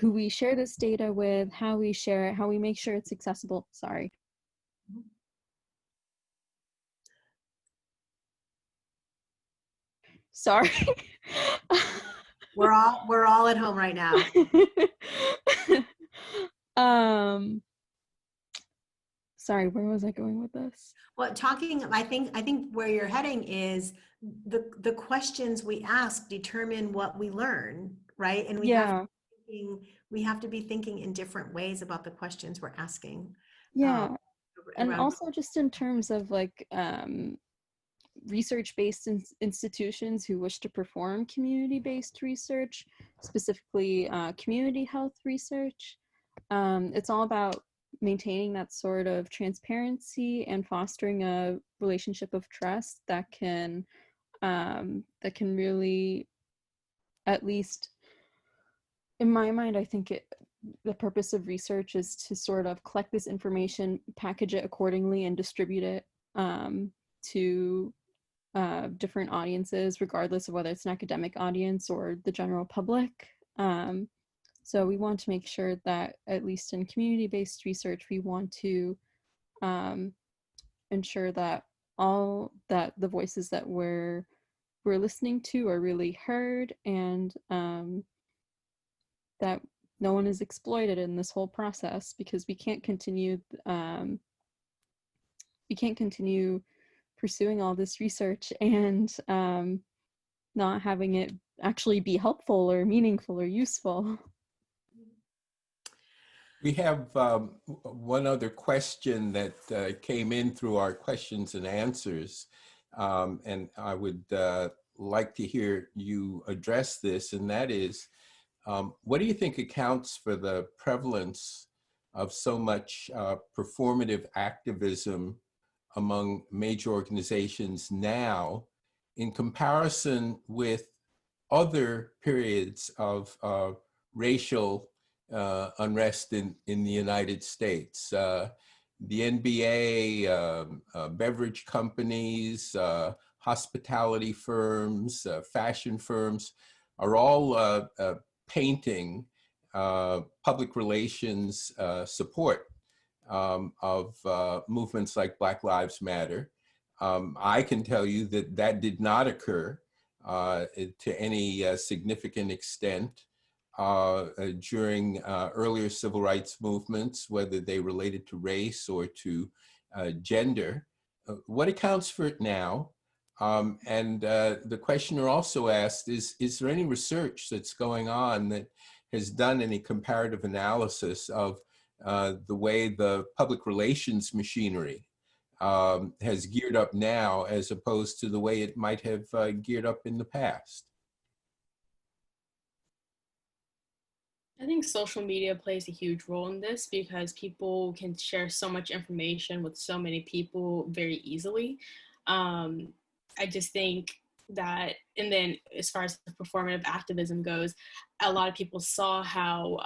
we share this data with, how we share it, how we make sure it's accessible. Sorry. Sorry. We're all at home right now. Sorry, where was I going with this? Well, I think where you're heading is the questions we ask determine what we learn, right? And we have to be thinking in different ways about the questions we're asking. Yeah. And also just in terms of like research-based institutions who wish to perform community-based research, specifically community health research. It's all about maintaining that sort of transparency and fostering a relationship of trust that can really, at least in my mind, I think the purpose of research is to sort of collect this information, package it accordingly, and distribute it to different audiences, regardless of whether it's an academic audience or the general public. So we want to make sure that, at least in community-based research, we want to ensure that that the voices that we're listening to are really heard, and that no one is exploited in this whole process, because we can't continue pursuing all this research and not having it actually be helpful or meaningful or useful. We have one other question that came in through our questions and answers, and I would like to hear you address this, and that is, what do you think accounts for the prevalence of so much performative activism among major organizations now in comparison with other periods of racial unrest in the United States? The NBA, beverage companies, hospitality firms, fashion firms are all painting public relations support of movements like Black Lives Matter. I can tell you that that did not occur to any significant extent during earlier civil rights movements, whether they related to race or to gender. What accounts for it now? And the questioner also asked, is there any research that's going on that has done any comparative analysis of the way the public relations machinery has geared up now as opposed to the way it might have geared up in the past? I think social media plays a huge role in this, because people can share so much information with so many people very easily. I just think that, and then as far as the performative activism goes, a lot of people saw how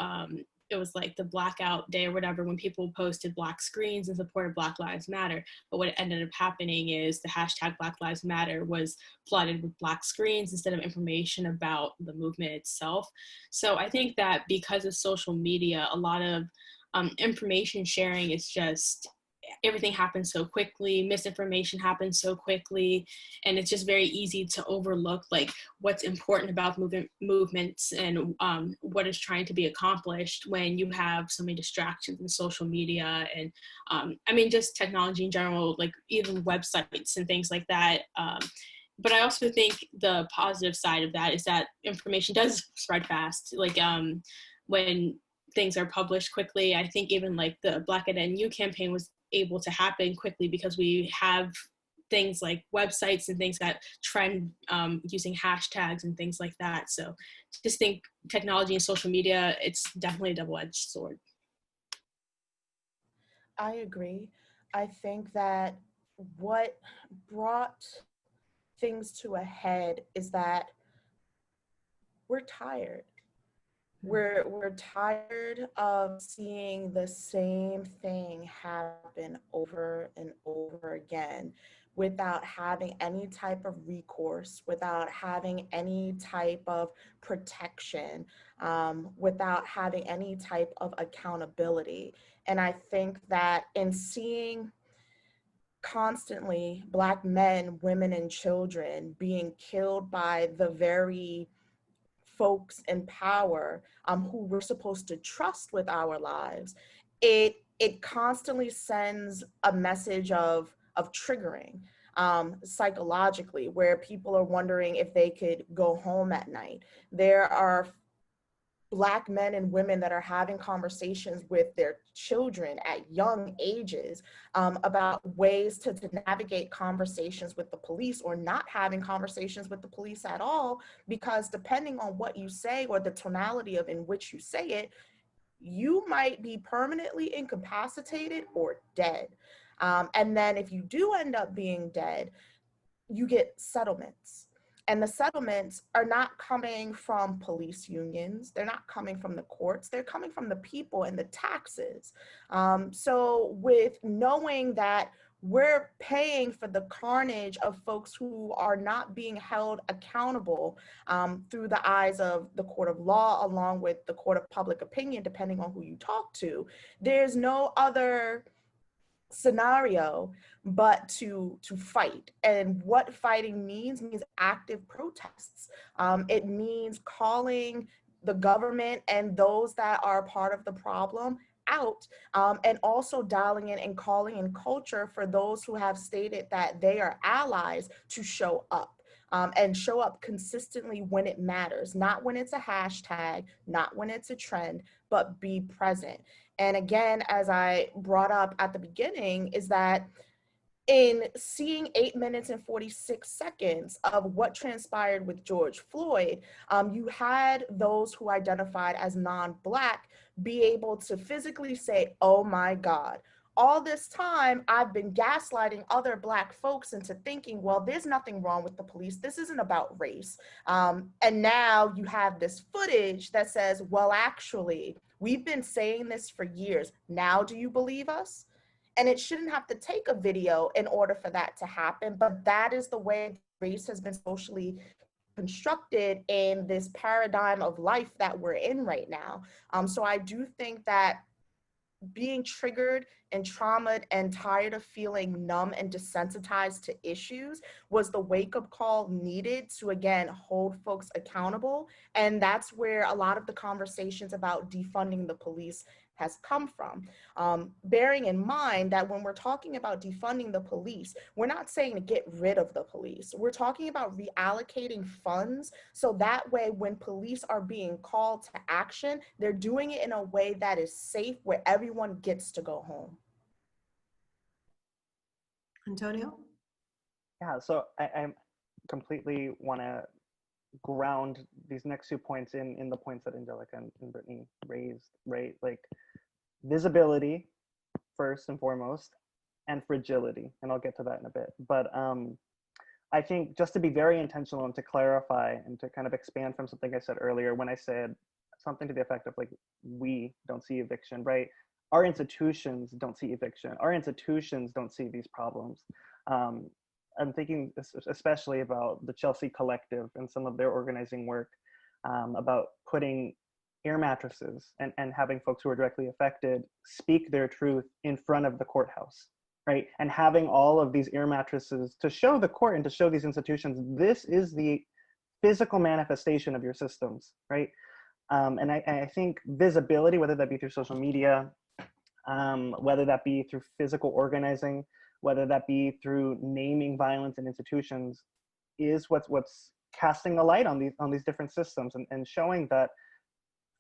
it was like the blackout day or whatever, when people posted black screens in support of Black Lives Matter. But what ended up happening is the hashtag Black Lives Matter was flooded with black screens instead of information about the movement itself. So I think that because of social media, a lot of information sharing is just, everything happens so quickly, misinformation happens so quickly, and it's just very easy to overlook like what's important about movements and what is trying to be accomplished when you have so many distractions in social media and I mean just technology in general, like even websites and things like that. But I also think the positive side of that is that information does spread fast. Like when things are published quickly, I think even like the Black at NU campaign was able to happen quickly because we have things like websites and things that trend using hashtags and things like that. So just think technology and social media, it's definitely a double-edged sword. I agree. I think that what brought things to a head is that we're tired. We're tired of seeing the same thing happen over and over again without having any type of recourse, without having any type of protection, without having any type of accountability. And I think that in seeing constantly Black men, women, and children being killed by the very folks in power who we're supposed to trust with our lives, it constantly sends a message of triggering psychologically, where people are wondering if they could go home at night. There are Black men and women that are having conversations with their children at young ages about ways to navigate conversations with the police, or not having conversations with the police at all, because depending on what you say or the tonality of in which you say it, you might be permanently incapacitated or dead. And then if you do end up being dead, you get settlements. And the settlements are not coming from police unions. They're not coming from the courts. They're coming from the people and the taxes. So with knowing that we're paying for the carnage of folks who are not being held accountable through the eyes of the court of law, along with the court of public opinion, depending on who you talk to, there's no other scenario but to fight. And what fighting means active protests. It means calling the government and those that are part of the problem out, and also dialing in and calling in culture for those who have stated that they are allies to show up. And show up consistently when it matters, not when it's a hashtag, not when it's a trend, but be present. And again, as I brought up at the beginning, is that in seeing 8 minutes and 46 seconds of what transpired with George Floyd, you had those who identified as non-Black be able to physically say, oh my God, all this time I've been gaslighting other Black folks into thinking, well, there's nothing wrong with the police. This isn't about race. And now you have this footage that says, well, actually, we've been saying this for years. Now do you believe us? And it shouldn't have to take a video in order for that to happen, but that is the way race has been socially constructed in this paradigm of life that we're in right now. So I do think that being triggered and traumatized and tired of feeling numb and desensitized to issues was the wake-up call needed to, again, hold folks accountable. And that's where a lot of the conversations about defunding the police has come from. Bearing in mind that when we're talking about defunding the police, we're not saying to get rid of the police. We're talking about reallocating funds so that way when police are being called to action, they're doing it in a way that is safe, where everyone gets to go home. Antonio? Yeah, so I completely want to ground these next 2 points in the points that Angelica and Brittany raised, right? Like visibility, first and foremost, and fragility. And I'll get to that in a bit. But I think just to be very intentional and to clarify and to kind of expand from something I said earlier, when I said something to the effect of like, we don't see eviction, right? Our institutions don't see eviction. Our institutions don't see these problems. I'm thinking especially about the Chelsea Collective and some of their organizing work about putting air mattresses and having folks who are directly affected speak their truth in front of the courthouse, right? And having all of these air mattresses to show the court and to show these institutions, this is the physical manifestation of your systems, right? And I think visibility, whether that be through social media, whether that be through physical organizing, whether that be through naming violence in institutions, is what's casting a light on these different systems and showing that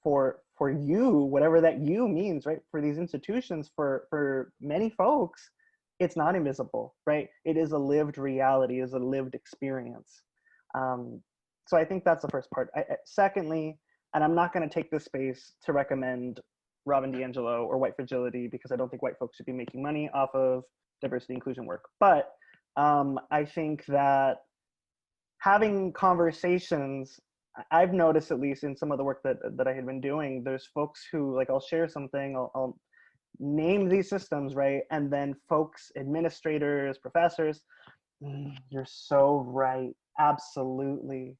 for you, whatever that you means, right? For these institutions, for many folks, it's not invisible, right? It is a lived reality, is a lived experience. So I think that's the first part. Secondly, and I'm not going to take this space to recommend Robin DiAngelo or white fragility, because I don't think white folks should be making money off of diversity inclusion work. But I think that having conversations, I've noticed, at least in some of the work that I had been doing, there's folks who, like, I'll share something, I'll name these systems, right? And then folks, administrators, professors, you're so right, absolutely.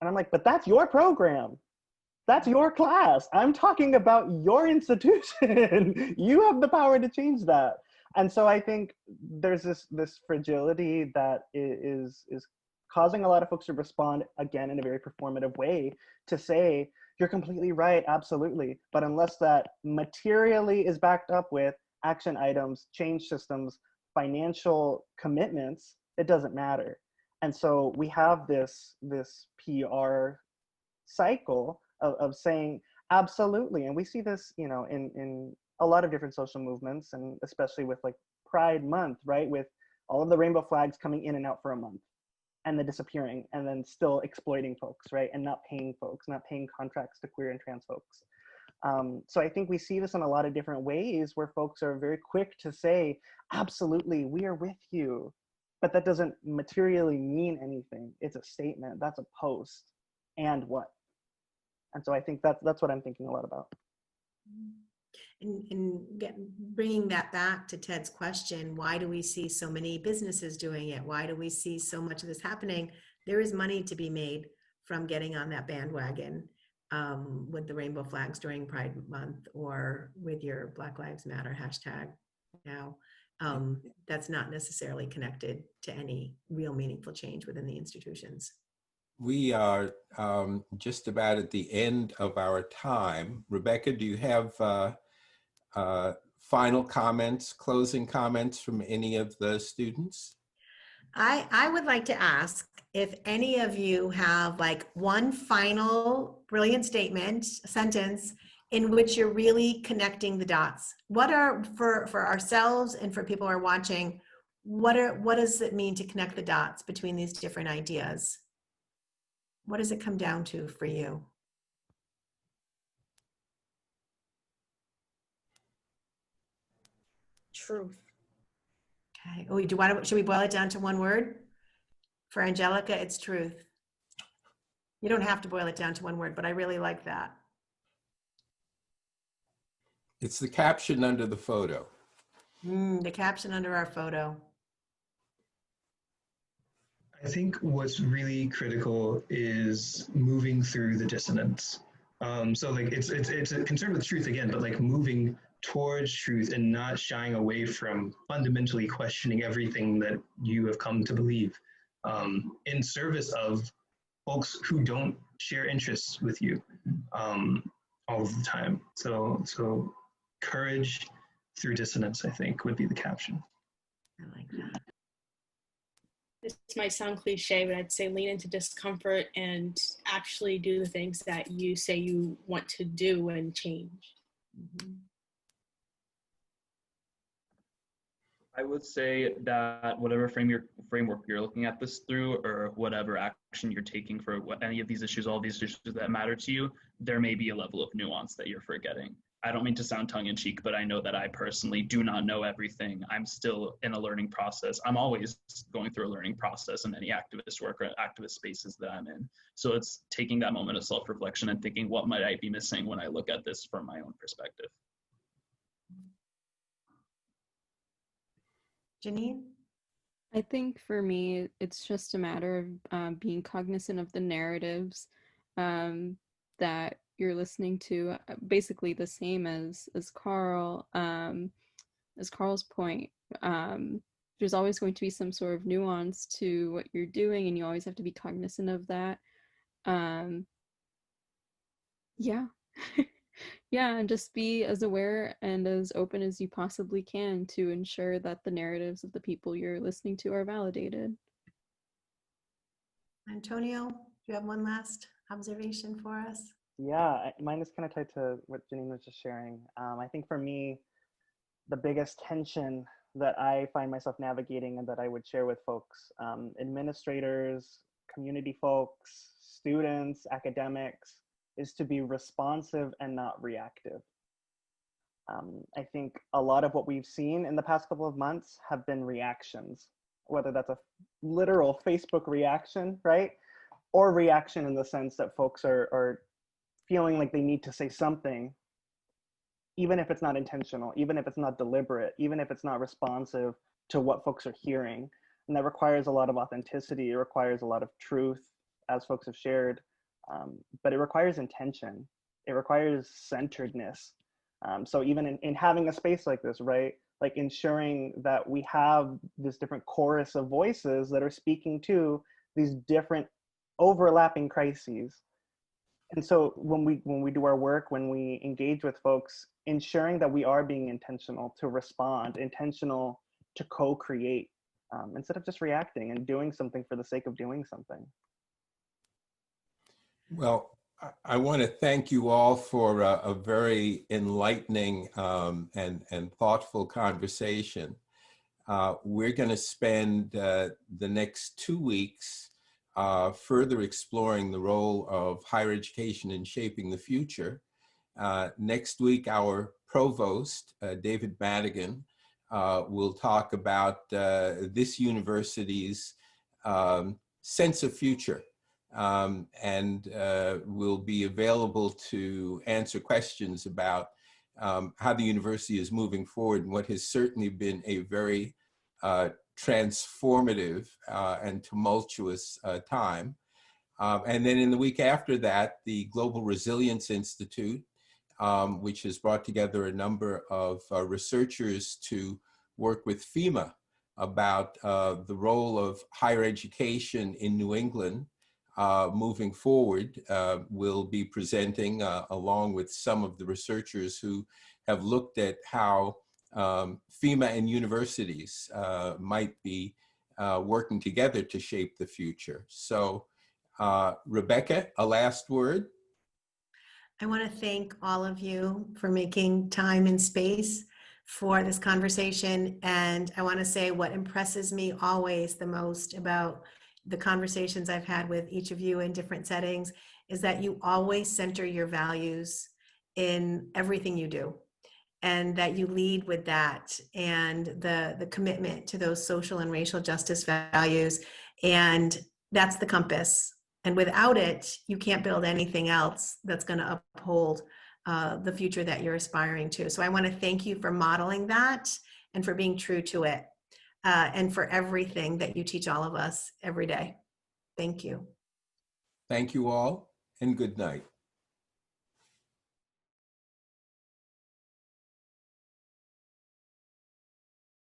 And I'm like, but that's your program. That's your class. I'm talking about your institution. You have the power to change that. And so I think there's this fragility that is causing a lot of folks to respond, again, in a very performative way, to say, you're completely right, absolutely. But unless that materially is backed up with action items, change systems, financial commitments, it doesn't matter. And so we have this PR cycle of saying, absolutely. And we see this, you know, in a lot of different social movements, and especially with like Pride Month, right? With all of the rainbow flags coming in and out for a month and then disappearing, and then still exploiting folks, right? And not paying folks, not paying contracts to queer and trans folks. So I think we see this in a lot of different ways where folks are very quick to say, absolutely, we are with you. But that doesn't materially mean anything. It's a statement, that's a post, and what? And so I think that's what I'm thinking a lot about. Bringing that back to Ted's question, why do we see so many businesses doing it? Why do we see so much of this happening? There is money to be made from getting on that bandwagon with the rainbow flags during Pride Month, or with your Black Lives Matter hashtag now. That's not necessarily connected to any real meaningful change within the institutions. We are just about at the end of our time. Rebecca, do you have final comments, closing comments from any of the students? I would like to ask if any of you have like one final brilliant statement, sentence, in which you're really connecting the dots. What are, for ourselves and for people who are watching, what does it mean to connect the dots between these different ideas? What does it come down to for you? Truth. Okay. Oh, should we boil it down to one word? For Angelica, it's truth. You don't have to boil it down to one word, but I really like that. It's the caption under the photo. The caption under our photo. I think what's really critical is moving through the dissonance. So like it's a concern with truth again, but like moving towards truth and not shying away from fundamentally questioning everything that you have come to believe, in service of folks who don't share interests with you all the time. So courage through dissonance, I think, would be the caption. I like that. This might sound cliche, but I'd say lean into discomfort and actually do the things that you say you want to do and change. Mm-hmm. I would say that whatever framework you're looking at this through, or whatever action you're taking for any of these issues, all these issues that matter to you, there may be a level of nuance that you're forgetting. I don't mean to sound tongue-in-cheek, but I know that I personally do not know everything. I'm still in a learning process. I'm always going through a learning process in any activist work or activist spaces that I'm in. So it's taking that moment of self-reflection and thinking, what might I be missing when I look at this from my own perspective? Jeanine? I think for me, it's just a matter of being cognizant of the narratives that you're listening to. Basically, the same as Karl. As Karl's point, there's always going to be some sort of nuance to what you're doing, and you always have to be cognizant of that. Yeah. Yeah, and just be as aware and as open as you possibly can to ensure that the narratives of the people you're listening to are validated. Antonio, do you have one last observation for us? Yeah, mine is kind of tied to what Jeanine was just sharing. I think for me, the biggest tension that I find myself navigating and that I would share with folks, administrators, community folks, students, academics, is to be responsive and not reactive. I think a lot of what we've seen in the past couple of months have been reactions, whether that's a literal Facebook reaction, right? Or reaction in the sense that folks are feeling like they need to say something, even if it's not intentional, even if it's not deliberate, even if it's not responsive to what folks are hearing. And that requires a lot of authenticity. It requires a lot of truth, as folks have shared, but it requires intention. It requires centeredness. So even in having a space like this, right, like ensuring that we have this different chorus of voices that are speaking to these different overlapping crises. And so when we do our work, when we engage with folks, ensuring that we are being intentional to respond, intentional to co-create, instead of just reacting and doing something for the sake of doing something. Well, I want to thank you all for a very enlightening and thoughtful conversation. We're going to spend the next 2 weeks further exploring the role of higher education in shaping the future. Next week, our provost, David Madigan, will talk about this university's sense of future. And will be available to answer questions about how the university is moving forward and what has certainly been a very transformative and tumultuous time. And then in the week after that, the Global Resilience Institute, which has brought together a number of researchers to work with FEMA about the role of higher education in New England moving forward, will be presenting along with some of the researchers who have looked at how FEMA and universities might be working together to shape the future. So Rebecca, a last word? I want to thank all of you for making time and space for this conversation. And I want to say what impresses me always the most about the conversations I've had with each of you in different settings is that you always center your values in everything you do, and that you lead with that and the commitment to those social and racial justice values. And that's the compass. And without it, you can't build anything else that's going to uphold the future that you're aspiring to. So I want to thank you for modeling that and for being true to it. And for everything that you teach all of us every day. Thank you. Thank you all, and good night.